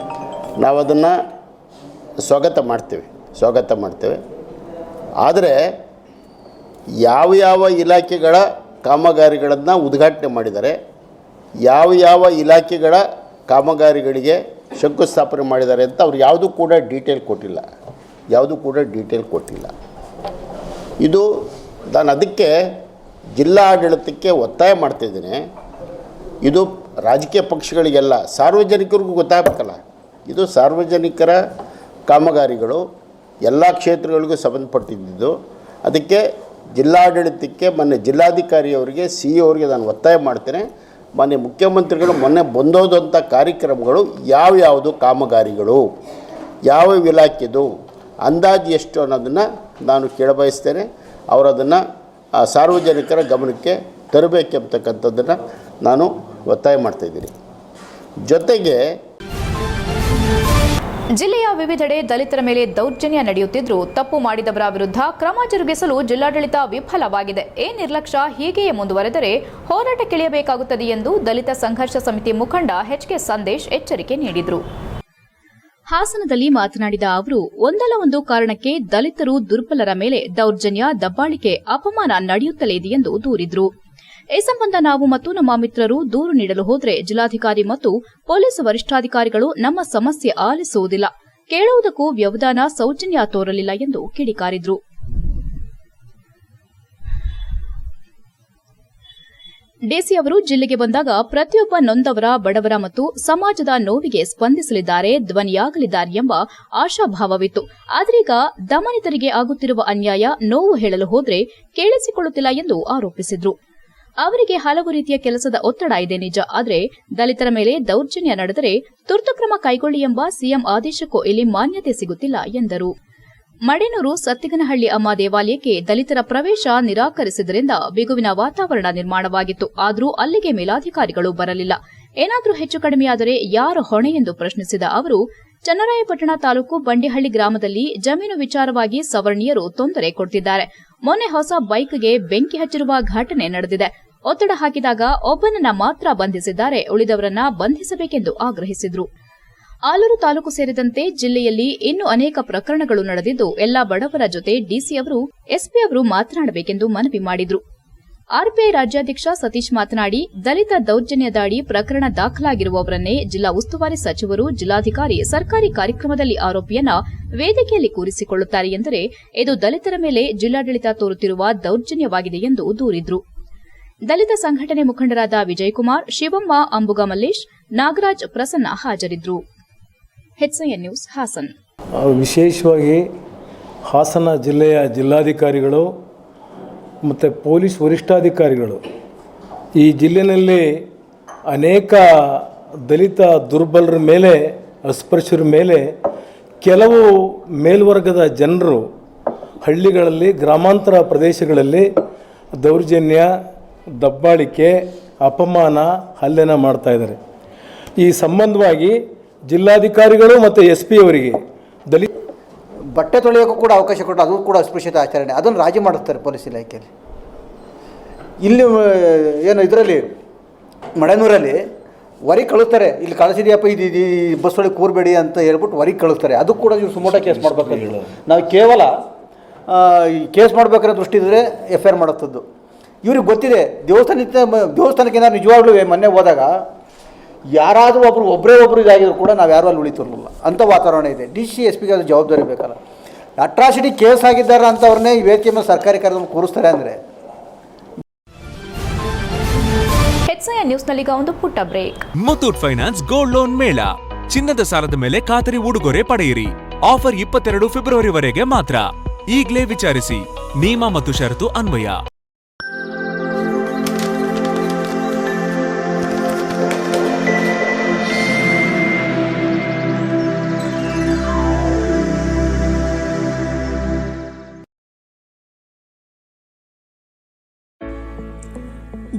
ನಾವು ಅದನ್ನು ಸ್ವಾಗತ ಮಾಡ್ತೇವೆ. ಆದರೆ ಯಾವ ಇಲಾಖೆಗಳ ಕಾಮಗಾರಿಗಳನ್ನು ಉದ್ಘಾಟನೆ ಮಾಡಿದ್ದಾರೆ, ಯಾವ ಇಲಾಖೆಗಳ ಕಾಮಗಾರಿಗಳಿಗೆ ಶಂಕುಸ್ಥಾಪನೆ ಮಾಡಿದ್ದಾರೆ ಅಂತ ಅವ್ರು ಯಾವುದೂ ಕೂಡ ಡೀಟೇಲ್ ಕೊಟ್ಟಿಲ್ಲ. ಇದು ನಾನು ಅದಕ್ಕೆ ಜಿಲ್ಲಾ ಆಡಳಿತಕ್ಕೆ ಒತ್ತಾಯ ಮಾಡ್ತಾಯಿದ್ದೇನೆ. ಇದು ರಾಜಕೀಯ ಪಕ್ಷಗಳಿಗೆಲ್ಲ, ಸಾರ್ವಜನಿಕರಿಗೂ ಗೊತ್ತಾಗಬೇಕಲ್ಲ. ಇದು ಸಾರ್ವಜನಿಕರ ಕಾಮಗಾರಿಗಳು, ಎಲ್ಲ ಕ್ಷೇತ್ರಗಳಿಗೂ ಸಂಬಂಧಪಟ್ಟಿದ್ದು. ಅದಕ್ಕೆ ಜಿಲ್ಲಾಡಳಿತಕ್ಕೆ, ಮೊನ್ನೆ ಜಿಲ್ಲಾಧಿಕಾರಿಯವರಿಗೆ, CEO ಅವರಿಗೆ ನಾನು ಒತ್ತಾಯ ಮಾಡ್ತೇನೆ. ಮೊನ್ನೆ ಮುಖ್ಯಮಂತ್ರಿಗಳು ಮೊನ್ನೆ ಬಂದೋದಂಥ ಕಾರ್ಯಕ್ರಮಗಳು ಯಾವ್ಯಾವುದು ಕಾಮಗಾರಿಗಳು, ಯಾವ ಇಲಾಖೆದು, ಅಂದಾಜು ಎಷ್ಟು ಅನ್ನೋದನ್ನು ನಾನು ಕೇಳಬಯಸ್ತೇನೆ. ಅವರು ಅದನ್ನು ಸಾರ್ವಜನಿಕರ ಗಮನಕ್ಕೆ ತರಬೇಕೆಂಬತಕ್ಕಂಥದ್ದನ್ನು ನಾನು ಒತ್ತಾಯ ಮಾಡ್ತಾಯಿದ್ದೀನಿ. ಜೊತೆಗೆ ಜಿಲ್ಲೆಯ ವಿವಿಧೆಡೆ ದಲಿತರ ಮೇಲೆ ದೌರ್ಜನ್ಯ ನಡೆಯುತ್ತಿದ್ದರೂ ತಪ್ಪು ಮಾಡಿದವರ ವಿರುದ್ಧ ಕ್ರಮ ಜರುಗಿಸಲು ಜಿಲ್ಲಾಡಳಿತ ವಿಫಲವಾಗಿದೆ. ಈ ನಿರ್ಲಕ್ಷ್ಯ ಹೀಗೆಯೇ ಮುಂದುವರೆದರೆ ಹೋರಾಟಕ್ಕಿಳಿಯಬೇಕಾಗುತ್ತದೆ ಎಂದು ದಲಿತ ಸಂಘರ್ಷ ಸಮಿತಿ ಮುಖಂಡ HK ಸಂದೇಶ್ ಎಚ್ಚರಿಕೆ ನೀಡಿದರು. ಹಾಸನದಲ್ಲಿ ಮಾತನಾಡಿದ ಅವರು, ಒಂದಲ್ಲ ಒಂದು ಕಾರಣಕ್ಕೆ ದಲಿತರು ದುರ್ಬಲರ ಮೇಲೆ ದೌರ್ಜನ್ಯ, ದಬ್ಬಾಳಿಕೆ, ಅಪಮಾನ ನಡೆಯುತ್ತಲೇ ಇದೆ ಎಂದು ದೂರಿದರು. ಈ ಸಂಬಂಧ ನಾವು ಮತ್ತು ನಮ್ಮ ಮಿತ್ರರು ದೂರು ನೀಡಲು ಹೋದರೆ ಜಿಲ್ಲಾಧಿಕಾರಿ ಮತ್ತು ಪೊಲೀಸ್ ವರಿಷ್ಠಾಧಿಕಾರಿಗಳು ನಮ್ಮ ಸಮಸ್ಯೆ ಆಲಿಸುವುದಿಲ್ಲ, ಕೇಳುವುದಕ್ಕೂ ವ್ಯವಧಾನ, ಸೌಜನ್ಯ ತೋರಲಿಲ್ಲ ಎಂದು ಕಿಡಿಕಾರಿದರು. ಡಿಸಿ ಅವರು ಜಿಲ್ಲೆಗೆ ಬಂದಾಗ ಪ್ರತಿಯೊಬ್ಬ ನೊಂದವರ, ಬಡವರ ಮತ್ತು ಸಮಾಜದ ನೋವಿಗೆ ಸ್ಪಂದಿಸಲಿದ್ದಾರೆ, ಧ್ವನಿಯಾಗಲಿದ್ದಾರೆ ಎಂಬ ಆಶಾಭಾವವಿತ್ತು. ಆದರೀಗ ದಮನಿತರಿಗೆ ಆಗುತ್ತಿರುವ ಅನ್ಯಾಯ, ನೋವು ಹೇಳಲು ಹೋದರೆ ಕೇಳಿಸಿಕೊಳ್ಳುತ್ತಿಲ್ಲ ಎಂದು ಆರೋಪಿಸಿದರು. ಅವರಿಗೆ ಹಲವು ರೀತಿಯ ಕೆಲಸದ ಒತ್ತಡ ಇದೆ ನಿಜ, ಆದರೆ ದಲಿತರ ಮೇಲೆ ದೌರ್ಜನ್ಯ ನಡೆದರೆ ತುರ್ತು ಕ್ರಮ ಕೈಗೊಳ್ಳಿ ಎಂಬ ಸಿಎಂ ಆದೇಶಕ್ಕೂ ಇಲ್ಲಿ ಮಾನ್ಯತೆ ಸಿಗುತ್ತಿಲ್ಲ ಎಂದರು. ಮಡೇನೂರು ಸತ್ತಿಗನಹಳ್ಳಿ ಅಮ್ಮ ದೇವಾಲಯಕ್ಕೆ ದಲಿತರ ಪ್ರವೇಶ ನಿರಾಕರಿಸಿದ್ದರಿಂದ ಬಿಗುವಿನ ವಾತಾವರಣ ನಿರ್ಮಾಣವಾಗಿತ್ತು. ಆದರೂ ಅಲ್ಲಿಗೆ ಮೇಲಾಧಿಕಾರಿಗಳು ಬರಲಿಲ್ಲ. ಏನಾದರೂ ಹೆಚ್ಚು ಕಡಿಮೆಯಾದರೆ ಯಾರ ಹೊಣೆ ಎಂದು ಪ್ರಶ್ನಿಸಿದ ಅವರು, ಚನ್ನರಾಯಪಟ್ಟಣ ತಾಲೂಕು ಬಂಡಿಹಳ್ಳಿ ಗ್ರಾಮದಲ್ಲಿ ಜಮೀನು ವಿಚಾರವಾಗಿ ಸವರ್ಣೀಯರು ತೊಂದರೆ ಕೊಡುತ್ತಿದ್ದಾರೆ. ಮೊನ್ನೆ ಹೊಸ ಬೈಕ್ಗೆ ಬೆಂಕಿ ಹಚ್ಚಿರುವ ಘಟನೆ ನಡೆದಿದೆ. ಒತ್ತಡ ಹಾಕಿದಾಗ ಒಬ್ಬನನ್ನ ಮಾತ್ರ ಬಂಧಿಸಿದ್ದಾರೆ, ಉಳಿದವರನ್ನ ಬಂಧಿಸಬೇಕೆಂದು ಆಗ್ರಹಿಸಿದರು. ಆಲೂರು ತಾಲೂಕು ಸೇರಿದಂತೆ ಜಿಲ್ಲೆಯಲ್ಲಿ ಇನ್ನೂ ಅನೇಕ ಪ್ರಕರಣಗಳು ನಡೆದಿದ್ದು, ಎಲ್ಲಾ ಬಡವರ ಜೊತೆ ಡಿಸಿ ಅವರು, ಎಸ್ಪಿ ಅವರು ಮಾತನಾಡಬೇಕೆಂದು ಮನವಿ ಮಾಡಿದರು. ಆರ್ಪಿಐ ರಾಜ್ಯಾಧ್ಯಕ್ಷ ಸತೀಶ್ ಮಾತನಾಡಿ, ದಲಿತ ದೌರ್ಜನ್ಯ ದಾಳಿ ಪ್ರಕರಣ ದಾಖಲಾಗಿರುವವರನ್ನೇ ಜಿಲ್ಲಾ ಉಸ್ತುವಾರಿ ಸಚಿವರು, ಜಿಲ್ಲಾಧಿಕಾರಿ ಸರ್ಕಾರಿ ಕಾರ್ಯಕ್ರಮದಲ್ಲಿ ಆರೋಪಿಯನ್ನ ವೇದಿಕೆಯಲ್ಲಿ ಕೂರಿಸಿಕೊಳ್ಳುತ್ತಾರೆ ಎಂದರೆ ಇದು ದಲಿತರ ಮೇಲೆ ಜಿಲ್ಲಾಡಳಿತ ತೋರುತ್ತಿರುವ ದೌರ್ಜನ್ಯವಾಗಿದೆ ಎಂದು ದೂರಿದರು. ದಲಿತ ಸಂಘಟನೆ ಮುಖಂಡರಾದ ವಿಜಯಕುಮಾರ್, ಶಿವಮ್ಮ, ಅಂಬುಗ ಮಲ್ಲೇಶ್, ನಾಗರಾಜ್, ಪ್ರಸನ್ನ ಹಾಜರಿದ್ದರು. HCN news Hassan. ವಿಶೇಷವಾಗಿ ಹಾಸನ ಜಿಲ್ಲೆಯ ಜಿಲ್ಲಾಧಿಕಾರಿಗಳು ಮತ್ತು ಪೊಲೀಸ್ ವರಿಷ್ಠಾಧಿಕಾರಿಗಳು ಈ ಜಿಲ್ಲೆಯಲ್ಲಿ ಅನೇಕ ದಲಿತ ದುರ್ಬಲರ ಮೇಲೆ, ಅಸ್ಪೃಶ್ಯರ ಮೇಲೆ ಕೆಲವು ಮೇಲ್ವರ್ಗದ ಜನರು ಹಳ್ಳಿಗಳಲ್ಲಿ, ಗ್ರಾಮಾಂತರ ಪ್ರದೇಶಗಳಲ್ಲಿ ದೌರ್ಜನ್ಯ, ದಬ್ಬಾಳಿಕೆ, ಅಪಮಾನ, ಹಲ್ಲೆನ ಮಾಡ್ತಾಯಿದ್ದಾರೆ. ಈ ಸಂಬಂಧವಾಗಿ ಜಿಲ್ಲಾಧಿಕಾರಿಗಳು ಮತ್ತು SP ಅವರಿಗೆ ದಲಿತ ಬಟ್ಟೆ ತೊಳೆಯೋಕ್ಕೂ ಕೂಡ ಅವಕಾಶ ಕೊಟ್ಟು ಅದು ಕೂಡ ಅಸ್ಪೃಶ್ಯತೆ ಆಚರಣೆ, ಅದನ್ನು ರಾಜಿ ಮಾಡುತ್ತಾರೆ ಪೊಲೀಸ್ ಇಲಾಖೆಯಲ್ಲಿ. ಇಲ್ಲಿ ಏನು ಇದರಲ್ಲಿ ಮಳೆನೂರಲ್ಲಿ ಹೊರಗೆ ಕಳಿಸ್ತಾರೆ, ಇಲ್ಲಿ ಕಳಿಸಿದೆಯಪ್ಪ ಇದು ಬಸ್ ಒಳಗೆ ಕೂರಬೇಡಿ ಅಂತ ಹೇಳ್ಬಿಟ್ಟು ಹೊರಗೆ ಕಳಿಸ್ತಾರೆ. ಅದು ಕೂಡ ಇವ್ರು ಸುಮೋಟ ಕೇಸ್ ಮಾಡಬೇಕು. ನಾವು ಕೇವಲ ಕೇಸ್ ಮಾಡಬೇಕಾದ್ರೆ ದೃಷ್ಟಿ ಇದ್ದರೆ FIR ಮಾಡುತ್ತದ್ದು. ಇವ್ರಿಗೆ ಗೊತ್ತಿದೆ ದೇವಸ್ಥಾನಕ್ಕೆ ಏನಾದ್ರು ನಿಜವಾಗ್ಲೂ ಮೊನ್ನೆ ಹೋದಾಗ ಯಾರಾದರೂ ಒಬ್ಬರೇ ಇದಾಗಿದ್ರು ಕೂಡ ನಾವು ಯಾರೂ ಅಲ್ಲಿ ಉಳಿತಿರಲಿಲ್ಲ, ಅಂಥ ವಾತಾವರಣ ಇದೆ. DC SP ಅದು ಜವಾಬ್ದಾರಿ ಬೇಕಲ್ಲ. ಅಟ್ರಾಸಿಟಿ ಕೇಸ್ ಆಗಿದ್ದಾರೆ ಅಂಥವ್ರನ್ನೇ ಈ ವೇದಿಕೆ ಮೇಲೆ ಸರ್ಕಾರಿ ಕಾರ್ಯದಲ್ಲಿ ಕೂರಿಸ್ತಾರೆ ಅಂದರೆ. HCI ನ್ಯೂಸ್ನಲ್ಲೀಗ ಒಂದು ಪುಟ್ಟ break. Muthoot finance gold loan ಮೇಳ, ಚಿನ್ನದ ಸಾಲದ ಮೇಲೆ ಖಾತರಿ ಉಡುಗೊರೆ ಪಡೆಯಿರಿ. ಆಫರ್ 22 ಫೆಬ್ರವರಿವರೆಗೆ ಮಾತ್ರ. ಈಗಲೇ ವಿಚಾರಿಸಿ, ನಿಯಮ ಮತ್ತು ಷರತ್ತು ಅನ್ವಯ.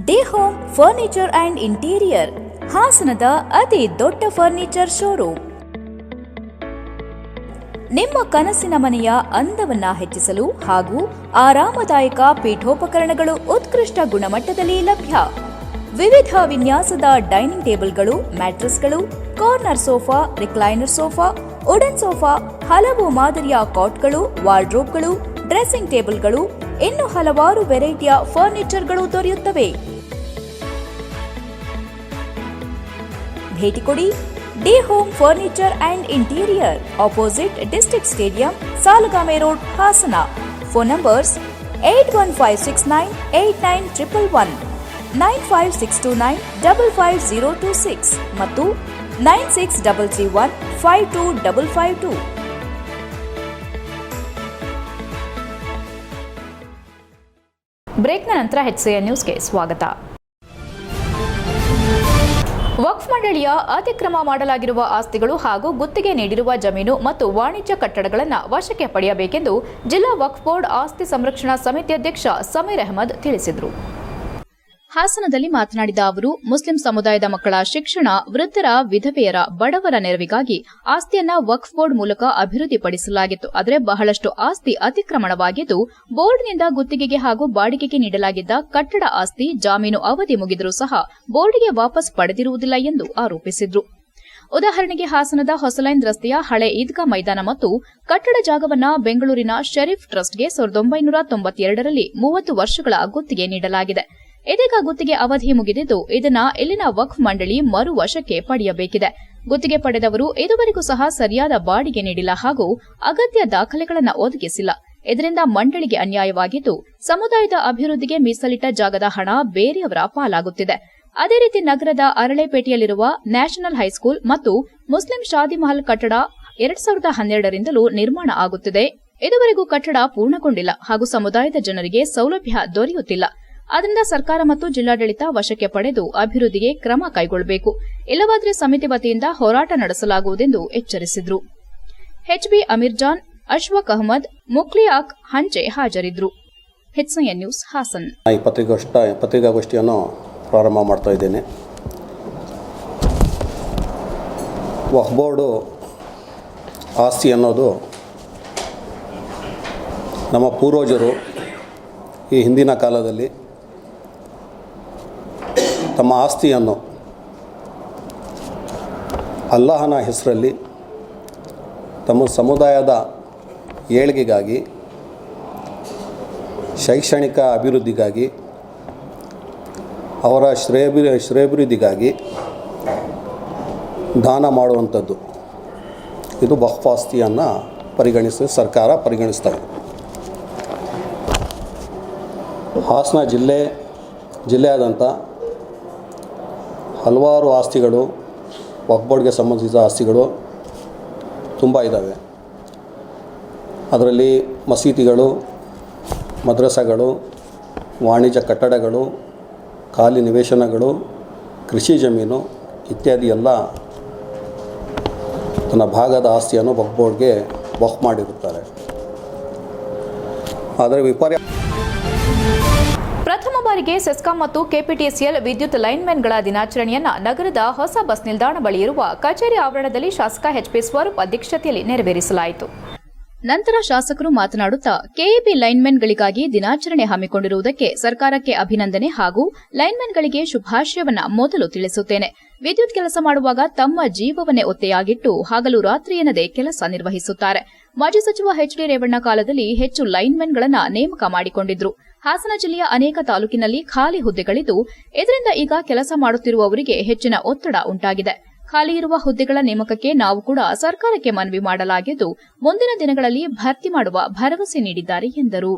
D home furniture and interior, ಹಾಸನದ ಅತಿ ದೊಡ್ಡ ಫರ್ನಿಚರ್ ಶೋರೂಮ್. ನಿಮ್ಮ ಕನಸಿನ ಮನೆಯ ಅಂದವನ್ನ ಹೆಚ್ಚಿಸಲು ಹಾಗೂ ಆರಾಮದಾಯಕ ಪೀಠೋಪಕರಣಗಳು ಉತ್ಕೃಷ್ಟ ಗುಣಮಟ್ಟದಲ್ಲಿ ಲಭ್ಯ. ವಿವಿಧ ವಿನ್ಯಾಸದ ಡೈನಿಂಗ್ ಟೇಬಲ್ಗಳು, ಮ್ಯಾಟ್ರೆಸ್ಗಳು, corner sofa, recliner sofa, wooden sofa, ಹಲವು ಮಾದರಿಯ ಕಾಟ್ಗಳು, ವಾರ್ಡ್ರೋಬ್ಗಳು, ಡ್ರೆಸ್ಸಿಂಗ್ ಟೇಬಲ್ಗಳು, ಇನ್ನು ಹಲವಾರು ವೆರೈಟಿಯ ಫರ್ನಿಚರ್ಗಳು ದೊರೆಯುತ್ತವೆ. ಭೇಟಿ ಕೊಡಿ D home furniture and interior, opposite district stadium, Salagame road, Hassan. Phone numbers 8156989111, 9562955026 ಮತ್ತು 9633152552. ಬ್ರೇಕ್ನ ನಂತರ HCI ನ್ಯೂಸ್ಗೆ ಸ್ವಾಗತ. ವಕ್ಫ್ ಮಂಡಳಿಯ ಅತಿಕ್ರಮ ಮಾಡಲಾಗಿರುವ ಆಸ್ತಿಗಳು ಹಾಗೂ ಗುತ್ತಿಗೆ ನೀಡಿರುವ ಜಮೀನು ಮತ್ತು ವಾಣಿಜ್ಯ ಕಟ್ಟಡಗಳನ್ನು ವಶಕ್ಕೆ ಪಡೆಯಬೇಕೆಂದು ಜಿಲ್ಲಾ ವಕ್ಫ್ ಬೋರ್ಡ್ ಆಸ್ತಿ ಸಂರಕ್ಷಣಾ ಸಮಿತಿ ಅಧ್ಯಕ್ಷ ಸಮೀರ್ ಅಹಮದ್ ತಿಳಿಸಿದರು. ಹಾಸನದಲ್ಲಿ ಮಾತನಾಡಿದ ಅವರು, ಮುಸ್ಲಿಂ ಸಮುದಾಯದ ಮಕ್ಕಳ ಶಿಕ್ಷಣ, ವೃದ್ಧರ, ವಿಧವೆಯರ, ಬಡವರ ನೆರವಿಗಾಗಿ ಆಸ್ತಿಯನ್ನ ವಕ್ಫ್ ಬೋರ್ಡ್ ಮೂಲಕ ಅಭಿವೃದ್ಧಿಪಡಿಸಲಾಗಿತ್ತು. ಆದರೆ ಬಹಳಷ್ಟು ಆಸ್ತಿ ಅತಿಕ್ರಮಣವಾಗಿದ್ದು, ಬೋರ್ಡ್ನಿಂದ ಗುತ್ತಿಗೆಗೆ ಹಾಗೂ ಬಾಡಿಗೆಗೆ ನೀಡಲಾಗಿದ್ದ ಕಟ್ಟಡ ಆಸ್ತಿ, ಜಾಮೀನು ಅವಧಿ ಮುಗಿದರೂ ಸಹ ಬೋರ್ಡ್ಗೆ ವಾಪಸ್ ಪಡೆದಿರುವುದಿಲ್ಲ ಎಂದು ಆರೋಪಿಸಿದರು. ಉದಾಹರಣೆಗೆ ಹಾಸನದ ಹೊಸಲೈನ್ ರಸ್ತೆಯ ಹಳೆ ಈದ್ಗಾ ಮೈದಾನ ಮತ್ತು ಕಟ್ಟಡ ಜಾಗವನ್ನ ಬೆಂಗಳೂರಿನ ಶರೀಫ್ ಟ್ರಸ್ಟ್ಗೆ 1992ರಲ್ಲಿ 30 ವರ್ಷಗಳ ಗುತ್ತಿಗೆ ನೀಡಲಾಗಿದೆ. ಇದೀಗ ಗುತ್ತಿಗೆ ಅವಧಿ ಮುಗಿದಿದ್ದು, ಇದನ್ನ ಇಲ್ಲಿನ ವಕ್ಫ್ ಮಂಡಳಿ ಮರು ವಶಕ್ಕೆ ಪಡೆಯಬೇಕಿದೆ. ಗುತ್ತಿಗೆ ಪಡೆದವರು ಇದುವರೆಗೂ ಸಹ ಸರಿಯಾದ ಬಾಡಿಗೆ ನೀಡಿಲ್ಲ ಹಾಗೂ ಅಗತ್ಯ ದಾಖಲೆಗಳನ್ನು ಒದಗಿಸಿಲ್ಲ. ಇದರಿಂದ ಮಂಡಳಿಗೆ ಅನ್ಯಾಯವಾಗಿದ್ದು, ಸಮುದಾಯದ ಅಭಿವೃದ್ಧಿಗೆ ಮೀಸಲಿಟ್ಟ ಜಾಗದ ಹಣ ಬೇರೆಯವರ ಪಾಲಾಗುತ್ತಿದೆ. ಅದೇ ರೀತಿ ನಗರದ ಅರಳೆಪೇಟೆಯಲ್ಲಿರುವ ನ್ಯಾಷನಲ್ ಹೈಸ್ಕೂಲ್ ಮತ್ತು ಮುಸ್ಲಿಂ ಶಾದಿ ಮಹಲ್ ಕಟ್ಟಡ 2012ರಿಂದಲೂ ನಿರ್ಮಾಣ ಆಗುತ್ತಿದೆ. ಇದುವರೆಗೂ ಕಟ್ಟಡ ಪೂರ್ಣಗೊಂಡಿಲ್ಲ ಹಾಗೂ ಸಮುದಾಯದ ಜನರಿಗೆ ಸೌಲಭ್ಯ ದೊರೆಯುತ್ತಿಲ್ಲ. ಆದ್ದರಿಂದ ಸರ್ಕಾರ ಮತ್ತು ಜಿಲ್ಲಾಡಳಿತ ವಶಕ್ಕೆ ಪಡೆದು ಅಭಿವೃದ್ಧಿಗೆ ಕ್ರಮ ಕೈಗೊಳ್ಳಬೇಕು. ಇಲ್ಲವಾದರೆ ಸಮಿತಿ ವತಿಯಿಂದ ಹೋರಾಟ ನಡೆಸಲಾಗುವುದೆಂದು ಎಚ್ಚರಿಸಿದರು. HB ಅಮೀರ್ಜಾನ್, ಅಶ್ವಕ್ ಅಹಮದ್, ಮುಕ್ಲಿಯಾಕ್ ಹಂಚೆ ಹಾಜರಿದ್ದರು. HCI news Hassan. ಈ ಪತ್ರಿಕಾಗೋಷ್ಠಿಯನ್ನು ಪ್ರಾರಂಭ ಮಾಡ್ತಾ ಇದ್ದೇನೆ. ವಕ್ಫ್ ಬೋರ್ಡು ಆಸ್ತಿ ಅನ್ನೋದು ನಮ್ಮ ಪೂರ್ವಜರು ಈ ಹಿಂದಿನ ಕಾಲದಲ್ಲಿ ತಮ್ಮ ಆಸ್ತಿಯನ್ನು ಅಲ್ಲಾಹನ ಹೆಸರಲ್ಲಿ ತಮ್ಮ ಸಮುದಾಯದ ಏಳಿಗೆಗಾಗಿ, ಶೈಕ್ಷಣಿಕ ಅಭಿವೃದ್ಧಿಗಾಗಿ, ಅವರ ಶ್ರೇಯೋಭಿವೃದ್ಧಿಗಾಗಿ ದಾನ ಮಾಡುವಂಥದ್ದು. ಇದು ವಕ್ಫ್ ಆಸ್ತಿಯನ್ನು ಸರ್ಕಾರ ಪರಿಗಣಿಸ್ತಾರೆ. ಹಾಸನ ಜಿಲ್ಲೆಯಾದಂಥ ಹಲವಾರು ಆಸ್ತಿಗಳು, ವಕ್ಫ್ ಬೋರ್ಡ್ಗೆ ಸಂಬಂಧಿಸಿದ ಆಸ್ತಿಗಳು ತುಂಬ ಇದ್ದಾವೆ. ಅದರಲ್ಲಿ ಮಸೀದಿಗಳು, ಮದ್ರಸಾಗಳು, ವಾಣಿಜ್ಯ ಕಟ್ಟಡಗಳು, ಖಾಲಿ ನಿವೇಶನಗಳು, ಕೃಷಿ ಜಮೀನು ಇತ್ಯಾದಿ ಎಲ್ಲ ತನ್ನ ಭಾಗದ ಆಸ್ತಿಯನ್ನು ವಕ್ಫ್ ಬೋರ್ಡ್ಗೆ ವಕ್ಫ್ ಮಾಡಿರುತ್ತಾರೆ. ಆದರೆ ಪ್ರಥಮ ಬಾರಿಗೆ ಸೆಸ್ಕಾಂ ಮತ್ತು ಕೆಪಿಟಿಸಿಎಲ್ ವಿದ್ಯುತ್ ಲೈನ್ಮೆನ್ಗಳ ದಿನಾಚರಣೆಯನ್ನ ನಗರದ ಹೊಸ ಬಸ್ ನಿಲ್ದಾಣ ಬಳಿ ಇರುವ ಕಚೇರಿ ಆವರಣದಲ್ಲಿ ಶಾಸಕ HP ಸ್ವರೂಪ್ ಅಧ್ಯಕ್ಷತೆಯಲ್ಲಿ ನೆರವೇರಿಸಲಾಯಿತು. ನಂತರ ಶಾಸಕರು ಮಾತನಾಡುತ್ತಾ ಕೆಇಬಿ ಲೈನ್ಮೆನ್ಗಳಿಗಾಗಿ ದಿನಾಚರಣೆ ಹಮ್ಮಿಕೊಂಡಿರುವುದಕ್ಕೆ ಸರ್ಕಾರಕ್ಕೆ ಅಭಿನಂದನೆ ಹಾಗೂ ಲೈನ್ಮೆನ್ಗಳಿಗೆ ಶುಭಾಶಯವನ್ನ ಮೊದಲು ತಿಳಿಸುತ್ತೇನೆ. ವಿದ್ಯುತ್ ಕೆಲಸ ಮಾಡುವಾಗ ತಮ್ಮ ಜೀವವನ್ನೇ ಒತ್ತೆಯಾಗಿಟ್ಟು ಹಗಲು ರಾತ್ರಿ ಎನ್ನದೆ ಕೆಲಸ ನಿರ್ವಹಿಸುತ್ತಾರೆ. ಮಾಜಿ ಸಚಿವ ಎಚ್ಡಿ ರೇವಣ್ಣ ಕಾಲದಲ್ಲಿ ಹೆಚ್ಚು ಲೈನ್ಮೆನ್ಗಳನ್ನ ನೇಮಕ ಮಾಡಿಕೊಂಡಿದ್ರು. ಹಾಸನ ಜಿಲ್ಲೆಯ ಅನೇಕ ತಾಲೂಕಿನಲ್ಲಿ ಖಾಲಿ ಹುದ್ದೆಗಳಿದ್ದು ಇದರಿಂದ ಈಗ ಕೆಲಸ ಮಾಡುತ್ತಿರುವವರಿಗೆ ಹೆಚ್ಚಿನ ಒತ್ತಡ ಉಂಟಾಗಿದೆ. ಖಾಲಿ ಇರುವ ಹುದ್ದೆಗಳ ನೇಮಕಕ್ಕೆ ನಾವು ಕೂಡ ಸರ್ಕಾರಕ್ಕೆ ಮನವಿ ಮಾಡಲಾಗಿದ್ದು ಮುಂದಿನ ದಿನಗಳಲ್ಲಿ ಭರ್ತಿ ಮಾಡುವ ಭರವಸೆ ನೀಡಿದ್ದಾರೆ ಎಂದರು.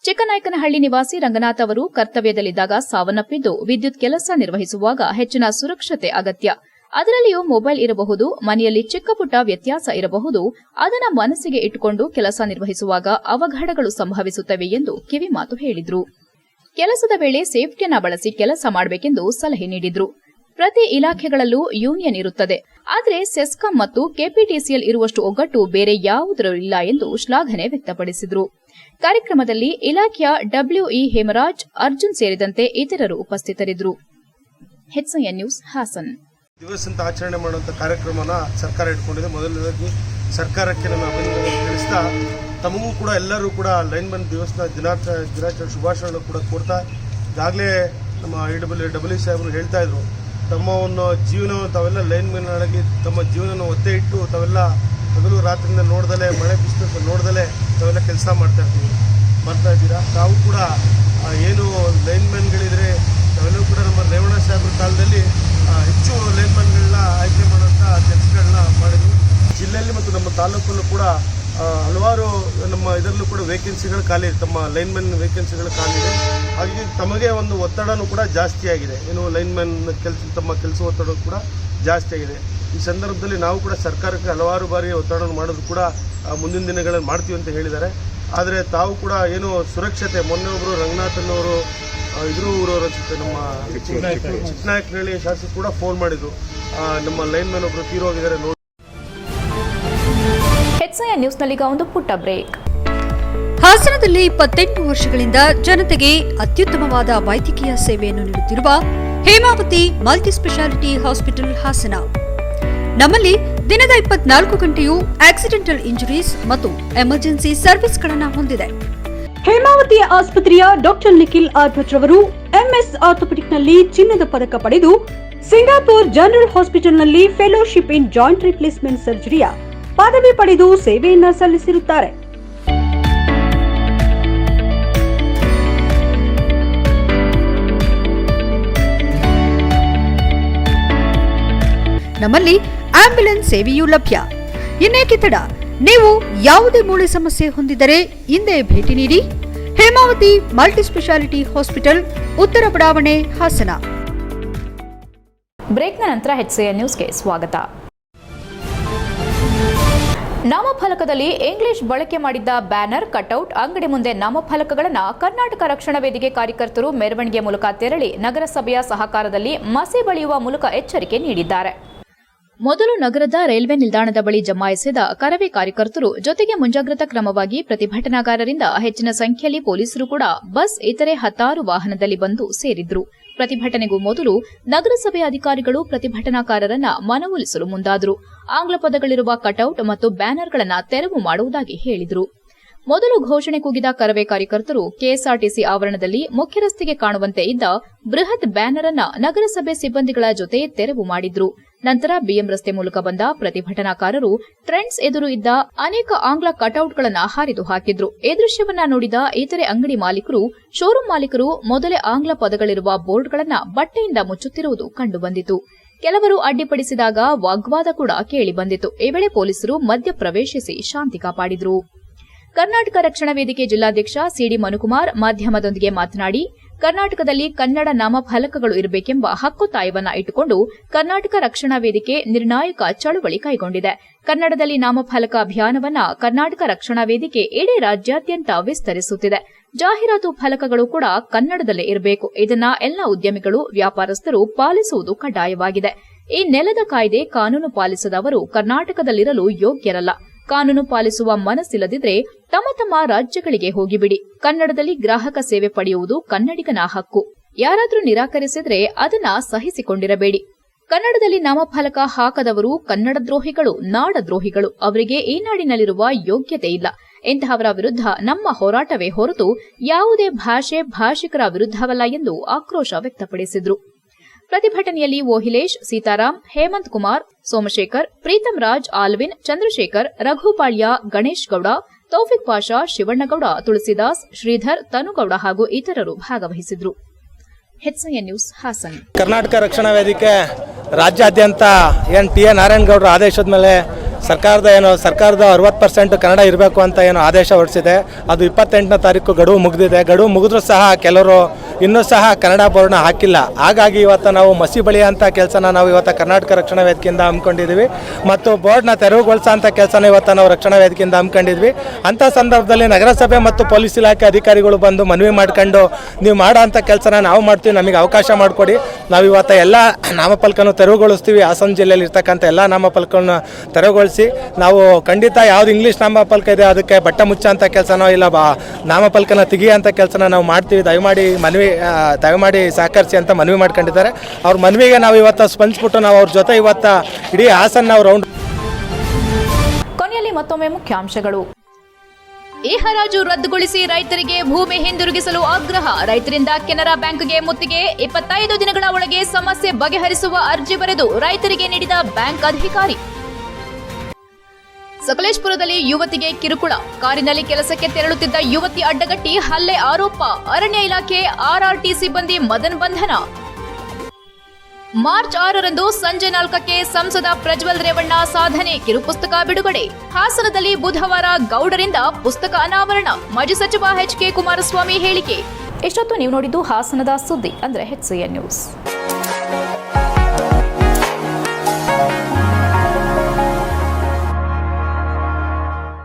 ಚಿಕ್ಕನಾಯಕನಹಳ್ಳಿ ನಿವಾಸಿ ರಂಗನಾಥ್ ಅವರು ಕರ್ತವ್ಯದಲ್ಲಿದ್ದಾಗ ಸಾವನ್ನಪ್ಪಿದ್ದು ವಿದ್ಯುತ್ ಕೆಲಸ ನಿರ್ವಹಿಸುವಾಗ ಹೆಚ್ಚಿನ ಸುರಕ್ಷತೆ ಅಗತ್ಯ. ಅದರಲ್ಲಿಯೂ ಮೊಬೈಲ್ ಇರಬಹುದು, ಮನೆಯಲ್ಲಿ ಚಿಕ್ಕಪುಟ್ಟ ವ್ಯತ್ಯಾಸ ಇರಬಹುದು. ಅದನ್ನ ಮನಸ್ಸಿಗೆ ಇಟ್ಟುಕೊಂಡು ಕೆಲಸ ನಿರ್ವಹಿಸುವಾಗ ಅವಘಡಗಳು ಸಂಭವಿಸುತ್ತವೆ ಎಂದು ಕಿವಿಮಾತು ಹೇಳಿದ್ರು. ಕೆಲಸದ ವೇಳೆ ಸೇಫ್ಟಿಯನ್ನ ಬಳಸಿ ಕೆಲಸ ಮಾಡಬೇಕೆಂದು ಸಲಹೆ ನೀಡಿದ್ರು. ಪ್ರತಿ ಇಲಾಖೆಗಳಲ್ಲೂ ಯೂನಿಯನ್ ಇರುತ್ತದೆ, ಆದರೆ ಸೆಸ್ಕಾಂ ಮತ್ತು ಕೆಪಿಟಿಸಿಎಲ್ ಇರುವಷ್ಟು ಒಗ್ಗಟ್ಟು ಬೇರೆ ಯಾವುದರಲ್ಲೂ ಇಲ್ಲ ಎಂದು ಶ್ಲಾಘನೆ ವ್ಯಕ್ತಪಡಿಸಿದರು. ಕಾರ್ಯಕ್ರಮದಲ್ಲಿ ಇಲಾಖೆಯ ಡಬ್ಲ್ಯೂಇ ಹೇಮರಾಜ್, ಅರ್ಜುನ್ ಸೇರಿದಂತೆ ಇತರರು ಉಪಸ್ಥಿತರಿದ್ದರು. HCN news Hassan. ದಿವಸ ಅಂತ ಆಚರಣೆ ಮಾಡುವಂಥ ಕಾರ್ಯಕ್ರಮನ ಸರ್ಕಾರ ಇಟ್ಕೊಂಡಿದೆ. ಮೊದಲನೇದಾಗಿ ಸರ್ಕಾರಕ್ಕೆ ನನ್ನ ಅಭಿನಂದನೆ ತಿಳಿಸ್ತಾ, ತಮಗೂ ಕೂಡ ಎಲ್ಲರೂ ಕೂಡ ಲೈನ್ಮನ್ ದಿವಸದ ದಿನಾಚರಣೆ ಶುಭಾಶಯಗಳನ್ನು ಕೂಡ ಕೋರ್ತಾ, ಈಗಾಗಲೇ ನಮ್ಮ ಡಬ್ಲ್ಯೂ ಸಾಹೇಬರು ಹೇಳ್ತಾ ಇದ್ರು, ತಮ್ಮ ಒಂದು ಜೀವನವನ್ನು ತಾವೆಲ್ಲ ಲೈನ್ಮನ್ಗಳಾಗಿ ತಮ್ಮ ಜೀವನವನ್ನು ಒತ್ತೆ ಇಟ್ಟು ತಾವೆಲ್ಲ ಹಗಲು ರಾತ್ರಿಯಿಂದ ನೋಡ್ದಲೇ, ಮಳೆ ಬಿಸಿಲು ನೋಡ್ದಲೇ ತಾವೆಲ್ಲ ಕೆಲಸ ಮಾಡ್ತಾ ಇದ್ದೀರಾ. ತಾವು ಕೂಡ ಏನು ಲೈನ್ಮನ್ಗಳಿದ್ರೆ ತಾವೆಲ್ಲರೂ ಕೂಡ ನಮ್ಮ ರೇವಣ್ಣ ಸಾಹೇಬ್ರ ಕಾಲದಲ್ಲಿ ಹೆಚ್ಚು ಲೈನ್ಮನ್ಗಳನ್ನ ಆಯ್ಕೆ ಮಾಡುವಂಥ ಕೆಲಸಗಳನ್ನ ಮಾಡಿದ್ರು. ಜಿಲ್ಲೆಯಲ್ಲಿ ಮತ್ತು ನಮ್ಮ ತಾಲೂಕಲ್ಲೂ ಕೂಡ ಹಲವಾರು ನಮ್ಮ ಇದರಲ್ಲೂ ಕೂಡ ವೇಕೆನ್ಸಿಗಳು ಖಾಲಿ ಇದೆ, ತಮ್ಮ ಲೈನ್ಮನ್ ವೇಕೆನ್ಸಿಗಳು ಖಾಲಿ ಇದೆ. ಹಾಗಾಗಿ ತಮಗೆ ಒಂದು ಒತ್ತಡನೂ ಕೂಡ ಜಾಸ್ತಿ ಆಗಿದೆ. ಏನು ಲೈನ್ಮನ್ ತಮ್ಮ ಕೆಲಸ ಒತ್ತಡ ಕೂಡ ಜಾಸ್ತಿ ಆಗಿದೆ. ಈ ಸಂದರ್ಭದಲ್ಲಿ ನಾವು ಕೂಡ ಸರ್ಕಾರಕ್ಕೆ ಹಲವಾರು ಬಾರಿ ಒತ್ತಡವನ್ನು ಮಾಡೋದು ಕೂಡ ಮುಂದಿನ ದಿನಗಳಲ್ಲಿ ಮಾಡ್ತೀವಿ ಅಂತ ಹೇಳಿದ್ದಾರೆ. ಆದರೆ ತಾವು ಕೂಡ ಏನು ಸುರಕ್ಷತೆ, ಮೊನ್ನೆ ಒಬ್ಬರು ರಂಗನಾಥನವರು ಊರವರು ಅನಿಸುತ್ತೆ, ನಮ್ಮ ಚಿಕ್ಕನಾಯಕನಹಳ್ಳಿ ಶಾಸಕರು ಕೂಡ ಫೋನ್ ಮಾಡಿದ್ರು, ನಮ್ಮ ಲೈನ್ಮನ್ ಒಬ್ಬರು ತೀರೋಗಿದ್ದಾರೆ ನೋಡಿ. HCN ನ್ಯೂಸ್ನಲ್ಲೀಗ ಒಂದು ಪುಟ್ಟ ಬ್ರೇಕ್. ಹಾಸನದಲ್ಲಿ 28 ವರ್ಷಗಳಿಂದ ಜನತೆಗೆ ಅತ್ಯುತ್ತಮವಾದ ವೈದ್ಯಕೀಯ ಸೇವೆಯನ್ನು ನೀಡುತ್ತಿರುವ Hemavathi multi speciality hospital Hassan. ನಮ್ಮಲ್ಲಿ ದಿನದ 24 ಗಂಟೆಯೂ ಆಕ್ಸಿಡೆಂಟಲ್ ಇಂಜುರೀಸ್ ಮತ್ತು ಎಮರ್ಜೆನ್ಸಿ ಸರ್ವಿಸ್ಗಳನ್ನು ಹೊಂದಿದೆ. ಹೇಮಾವತಿ ಆಸ್ಪತ್ರೆಯ ಡಾಕ್ಟರ್ ನಿಖಿಲ್ ಆರ್ಭಟ್ ರವರು ಎಂಎಸ್ ಆರ್ಥೋಪೆಡಿಕ್ನಲ್ಲಿ ಚಿನ್ನದ ಪದಕ ಪಡೆದು ಸಿಂಗಾಪುರ್ ಜನರಲ್ ಹಾಸ್ಪಿಟಲ್ನಲ್ಲಿ ಫೆಲೋಶಿಪ್ ಇನ್ ಜಾಯಿಂಟ್ ರಿಪ್ಲೇಸ್ಮೆಂಟ್ ಸರ್ಜರಿಯ ಪದವಿ ಪಡೆದು ಸೇವೆಯನ್ನ ಸಲ್ಲಿಸಿರುತ್ತಾರೆ. ನಮ್ಮಲ್ಲಿ ಆಂಬ್ಯುಲೆನ್ಸ್ ಸೇವೆಯೂ ಲಭ್ಯ. ಇನ್ನೇಕೆ ತಡ, ನೀವು ಯಾವುದೇ ಮೂಳೆ ಸಮಸ್ಯೆ ಹೊಂದಿದರೆ ಹಿಂದೆ ಭೇಟಿ ನೀಡಿ. ಹೇಮಾವತಿ ಮಲ್ಟಿ ಸ್ಪೆಷಾಲಿಟಿ ಹಾಸ್ಪಿಟಲ್, ಉತ್ತರ ಬಡಾವಣೆ, ಹಾಸನ. ಬ್ರೇಕ್ನ ನಂತರ HCN ನ್ಯೂಸ್ಗೆ ಸ್ವಾಗತ. ನಾಮಫಲಕದಲ್ಲಿ ಇಂಗ್ಲಿಷ್ ಬಳಕೆ ಮಾಡಿದ್ದ ಬ್ಯಾನರ್, ಕಟೌಟ್, ಅಂಗಡಿ ಮುಂದೆ ನಾಮಫಲಕಗಳನ್ನು ಕರ್ನಾಟಕ ರಕ್ಷಣಾ ವೇದಿಕೆ ಕಾರ್ಯಕರ್ತರು ಮೆರವಣಿಗೆ ಮೂಲಕ ತೆರಳಿ ನಗರಸಭೆಯ ಸಹಕಾರದಲ್ಲಿ ಮಸಿ ಬಳಿಯುವ ಮೂಲಕ ಎಚ್ಚರಿಕೆ ನೀಡಿದ್ದಾರೆ. ಮೊದಲು ನಗರದ ರೈಲ್ವೆ ನಿಲ್ದಾಣದ ಬಳಿ ಜಮಾಯಿಸಿದ ಕರವೇ ಕಾರ್ಯಕರ್ತರು ಜೊತೆಗೆ ಮುಂಜಾಗ್ರತಾ ಕ್ರಮವಾಗಿ ಪ್ರತಿಭಟನಾಕಾರರಿಂದ ಹೆಚ್ಚಿನ ಸಂಖ್ಯೆಯಲ್ಲಿ ಪೊಲೀಸರು ಕೂಡ ಬಸ್, ಇತರೆ ಹತ್ತಾರು ವಾಹನದಲ್ಲಿ ಬಂದು ಸೇರಿದ್ರು. ಪ್ರತಿಭಟನೆಗೂ ಮೊದಲು ನಗರಸಭೆ ಅಧಿಕಾರಿಗಳು ಪ್ರತಿಭಟನಾಕಾರರನ್ನ ಮನವೊಲಿಸಲು ಮುಂದಾದರು. ಆಂಗ್ಲ ಪದಗಳಿರುವ ಕಟೌಟ್ ಮತ್ತು ಬ್ಯಾನರ್ಗಳನ್ನು ತೆರವು ಮಾಡುವುದಾಗಿ ಹೇಳಿದರು. ಮೊದಲು ಘೋಷಣೆ ಕೂಗಿದ ಕರವೇ ಕಾರ್ಯಕರ್ತರು ಕೆಎಸ್ಆರ್ಟಿಸಿ ಆವರಣದಲ್ಲಿ ಮುಖ್ಯ ರಸ್ತೆಗೆ ಕಾಣುವಂತೆ ಇದ್ದ ಬೃಹತ್ ಬ್ಯಾನರ್ ಅನ್ನ ನಗರಸಭೆ ಸಿಬ್ಬಂದಿಗಳ ಜೊತೆ ತೆರವು ಮಾಡಿದ್ರು. ನಂತರ ಬಿಎಂ ರಸ್ತೆ ಮೂಲಕ ಬಂದ ಪ್ರತಿಭಟನಾಕಾರರು ಟ್ರೆಂಡ್ಸ್ ಎದುರು ಇದ್ದ ಅನೇಕ ಆಂಗ್ಲ ಕಟೌಟ್ಗಳನ್ನು ಹರಿದು ಹಾಕಿದ್ರು. ಈ ದೃಶ್ಯವನ್ನ ನೋಡಿದ ಇತರೆ ಅಂಗಡಿ ಮಾಲೀಕರು, ಶೋರೂಂ ಮಾಲೀಕರು ಮೊದಲೇ ಆಂಗ್ಲ ಪದಗಳಿರುವ ಬೋರ್ಡ್ಗಳನ್ನು ಬಟ್ಟೆಯಿಂದ ಮುಚ್ಚುತ್ತಿರುವುದು ಕಂಡುಬಂದಿತು. ಕೆಲವರು ಅಡ್ಡಿಪಡಿಸಿದಾಗ ವಾಗ್ವಾದ ಕೂಡ ಕೇಳಿಬಂದಿತು. ಈ ವೇಳೆ ಪೊಲೀಸರು ಮಧ್ಯ ಪ್ರವೇಶಿಸಿ ಶಾಂತಿ ಕಾಪಾಡಿದ್ರು. ಕರ್ನಾಟಕ ರಕ್ಷಣಾ ವೇದಿಕೆ ಜಿಲ್ಲಾಧ್ಯಕ್ಷ ಸಿಡಿ ಮನುಕುಮಾರ್ ಮಾಧ್ಯಮದೊಂದಿಗೆ ಮಾತನಾಡಿ, ಕರ್ನಾಟಕದಲ್ಲಿ ಕನ್ನಡ ನಾಮಫಲಕಗಳು ಇರಬೇಕೆಂಬ ಹಕ್ಕುತ್ತಾಯವನ್ನ ಇಟ್ಟುಕೊಂಡು ಕರ್ನಾಟಕ ರಕ್ಷಣಾ ವೇದಿಕೆ ನಿರ್ಣಾಯಕ ಚಳುವಳಿ ಕೈಗೊಂಡಿದೆ. ಕನ್ನಡದಲ್ಲಿ ನಾಮಫಲಕ ಅಭಿಯಾನವನ್ನ ಕರ್ನಾಟಕ ರಕ್ಷಣಾ ವೇದಿಕೆ ಇಡೀ ರಾಜ್ಯಾದ್ಯಂತ ವಿಸ್ತರಿಸುತ್ತಿದೆ. ಜಾಹೀರಾತು ಫಲಕಗಳು ಕೂಡ ಕನ್ನಡದಲ್ಲೇ ಇರಬೇಕು. ಇದನ್ನ ಎಲ್ಲ ಉದ್ಯಮಿಗಳು, ವ್ಯಾಪಾರಸ್ಥರು ಪಾಲಿಸುವುದು ಕಡ್ಡಾಯವಾಗಿದೆ. ಈ ನೆಲದ ಕಾಯ್ದೆ ಕಾನೂನು ಪಾಲಿಸದವರು ಕರ್ನಾಟಕದಲ್ಲಿರಲು ಯೋಗ್ಯರಲ್ಲ. ಕಾನೂನು ಪಾಲಿಸುವ ಮನಸ್ಸಿಲ್ಲದಿದ್ರೆ ತಮ್ಮ ತಮ್ಮ ರಾಜ್ಯಗಳಿಗೆ ಹೋಗಿಬಿಡಿ. ಕನ್ನಡದಲ್ಲಿ ಗ್ರಾಹಕ ಸೇವೆ ಪಡೆಯುವುದು ಕನ್ನಡಿಗನ ಹಕ್ಕು. ಯಾರಾದರೂ ನಿರಾಕರಿಸಿದ್ರೆ ಅದನ್ನ ಸಹಿಸಿಕೊಂಡಿರಬೇಡಿ. ಕನ್ನಡದಲ್ಲಿ ನಾಮಫಲಕ ಹಾಕದವರು ಕನ್ನಡ ದ್ರೋಹಿಗಳು, ನಾಡದ್ರೋಹಿಗಳು. ಅವರಿಗೆ ಈ ನಾಡಿನಲ್ಲಿರುವ ಯೋಗ್ಯತೆ ಇಲ್ಲ. ಇಂತಹವರ ವಿರುದ್ಧ ನಮ್ಮ ಹೋರಾಟವೇ ಹೊರತು ಯಾವುದೇ ಭಾಷಿಕರ ವಿರುದ್ಧವಲ್ಲ ಎಂದು ಆಕ್ರೋಶ ವ್ಯಕ್ತಪಡಿಸಿದರು. ಪ್ರತಿಭಟನೆಯಲ್ಲಿ ಓಹಿಲೇಶ್, ಸೀತಾರಾಮ್, ಹೇಮಂತ್ ಕುಮಾರ್, ಸೋಮಶೇಖರ್, ಪ್ರೀತಂ ರಾಜ್, ಆಲ್ವಿನ್, ಚಂದ್ರಶೇಖರ್, ರಘುಪಾಳ್ಯ, ಗಣೇಶ್ ಗೌಡ, ತೌಫಿಕ್ ಪಾಷಾ, ಶಿವಣ್ಣಗೌಡ, ತುಳಸಿದಾಸ್, ಶ್ರೀಧರ್, ತನುಗೌಡ ಹಾಗೂ ಇತರರು ಭಾಗವಹಿಸಿದ್ರು. HCN news Hassan. ಕರ್ನಾಟಕ ರಕ್ಷಣಾ ವೇದಿಕೆ ರಾಜ್ಯಾದ್ಯಂತ ಟಿ.ಎ. ನಾರಾಯಣಗೌಡರ ಆದೇಶದ ಮೇಲೆ ಸರ್ಕಾರದ 60% ಕನ್ನಡ ಇರಬೇಕು ಅಂತ ಆದೇಶ ಹೊರಡಿಸಿದೆ. ಅದು 28ನೇ ತಾರೀಕು ಗಡುವು ಮುಗಿದಿದೆ. ಗಡುವು ಮುಗಿದ್ರೂ ಸಹ ಕೆಲವರು ಇನ್ನೂ ಸಹ ಕನ್ನಡ ಬೋರ್ಡ್ನ ಹಾಕಿಲ್ಲ. ಹಾಗಾಗಿ ಇವತ್ತು ನಾವು ಮಸಿ ಬಳಿಯುವಂಥ ಕೆಲಸನ ನಾವು ಇವತ್ತು ಕರ್ನಾಟಕ ರಕ್ಷಣಾ ವೇದಿಕೆಯಿಂದ ಹಮ್ಮಿಕೊಂಡಿದ್ದೀವಿ ಮತ್ತು ಬೋರ್ಡ್ನ ತೆರವುಗೊಳಿಸೋ ಅಂಥ ಕೆಲಸನ ಇವತ್ತು ನಾವು ರಕ್ಷಣಾ ವೇದಿಕೆಯಿಂದ ಹಮ್ಮಿಕೊಂಡಿದ್ವಿ. ಅಂಥ ಸಂದರ್ಭದಲ್ಲಿ ನಗರಸಭೆ ಮತ್ತು ಪೊಲೀಸ್ ಇಲಾಖೆ ಅಧಿಕಾರಿಗಳು ಬಂದು ಮನವಿ ಮಾಡ್ಕೊಂಡು ನೀವು ಮಾಡೋ ಅಂಥ ಕೆಲಸನ ನಾವು ಮಾಡ್ತೀವಿ, ನಮಗೆ ಅವಕಾಶ ಮಾಡಿಕೊಡಿ, ನಾವು ಇವತ್ತು ಎಲ್ಲ ನಾಮಫಲಕವನ್ನು ತೆರವುಗೊಳಿಸ್ತೀವಿ. ಹಾಸನ ಜಿಲ್ಲೆಯಲ್ಲಿ ಇರ್ತಕ್ಕಂಥ ಎಲ್ಲ ನಾಮಫಲಕವನ್ನು ತೆರವುಗೊಳಿಸಿ ನಾವು ಖಂಡಿತ ಯಾವ್ದು ಇಂಗ್ಲೀಷ್ ನಾಮಫಲಕ ಇದೆ ಅದಕ್ಕೆ ಬಟ್ಟ ಮುಚ್ಚಂಥ ಕೆಲಸನೋ ಇಲ್ಲ ನಾಮಫಲಕನ ತೆಗಿಯೋಂಥ ಕೆಲಸನ ನಾವು ಮಾಡ್ತೀವಿ. ದಯಮಾಡಿ ಸಹಕರಿಸಿ ಅಂತ ಮನವಿ ಮಾಡ್ಕೊಂಡಿದ್ದಾರೆ. ಅವ್ರ ಮನವಿಗೆ ನಾವು ಇವತ್ತು ಸ್ಪಂದಿಸ್ಬಿಟ್ಟು ನಾವು ಅವ್ರ ಜೊತೆ ಇವತ್ತು ಇಡೀ ಹಾಸನ ನಾವು ರೌಂಡ್. ಕೊನೆಯಲ್ಲಿ ಮತ್ತೊಮ್ಮೆ ಮುಖ್ಯಾಂಶಗಳು. ಈ ಹರಾಜು ರದ್ದುಗೊಳಿಸಿ ರೈತರಿಗೆ ಭೂಮಿ ಹಿಂದಿರುಗಿಸಲು ಆಗ್ರಹ. ರೈತರಿಂದ ಕೆನರಾ ಬ್ಯಾಂಕ್ಗೆ ಮುತ್ತಿಗೆ. 25 ದಿನಗಳ ಒಳಗೆ ಸಮಸ್ಯೆ ಬಗೆಹರಿಸುವ ಅರ್ಜಿ ಬರೆದು ರೈತರಿಗೆ ನೀಡಿದ ಬ್ಯಾಂಕ್ ಅಧಿಕಾರಿ. ಸಕಲೇಶಪುರದಲ್ಲಿ ಯುವತಿಗೆ ಕಿರುಕುಳ. ಕಾರಿನಲ್ಲಿ ಕೆಲಸಕ್ಕೆ ತೆರಳುತ್ತಿದ್ದ ಯುವತಿ ಅಡ್ಡಗಟ್ಟಿ ಹಲ್ಲೆ ಆರೋಪ. ಅರಣ್ಯ ಇಲಾಖೆ RRT ಸಿಬ್ಬಂದಿ ಮದನ್ ಬಂಧನ. ಮಾರ್ಚ್ 6ರಂದು ಸಂಜೆ 4ಕ್ಕೆ ಸಂಸದ ಪ್ರಜ್ವಲ್ ರೇವಣ್ಣ ಸಾಧನೆ ಕಿರುಪುಸ್ತಕ ಬಿಡುಗಡೆ. ಹಾಸನದಲ್ಲಿ ಬುಧವಾರ ಗೌಡರಿಂದ ಪುಸ್ತಕ ಅನಾವರಣ. ಮಾಜಿ ಸಚಿವ HK ಕುಮಾರಸ್ವಾಮಿ ಹೇಳಿಕೆ. ಇಷ್ಟೊತ್ತು ನೀವು ನೋಡಿದ್ದು ಹಾಸನದ ಸುದ್ದಿ ಅಂದ್ರೆ HCN ನ್ಯೂಸ್.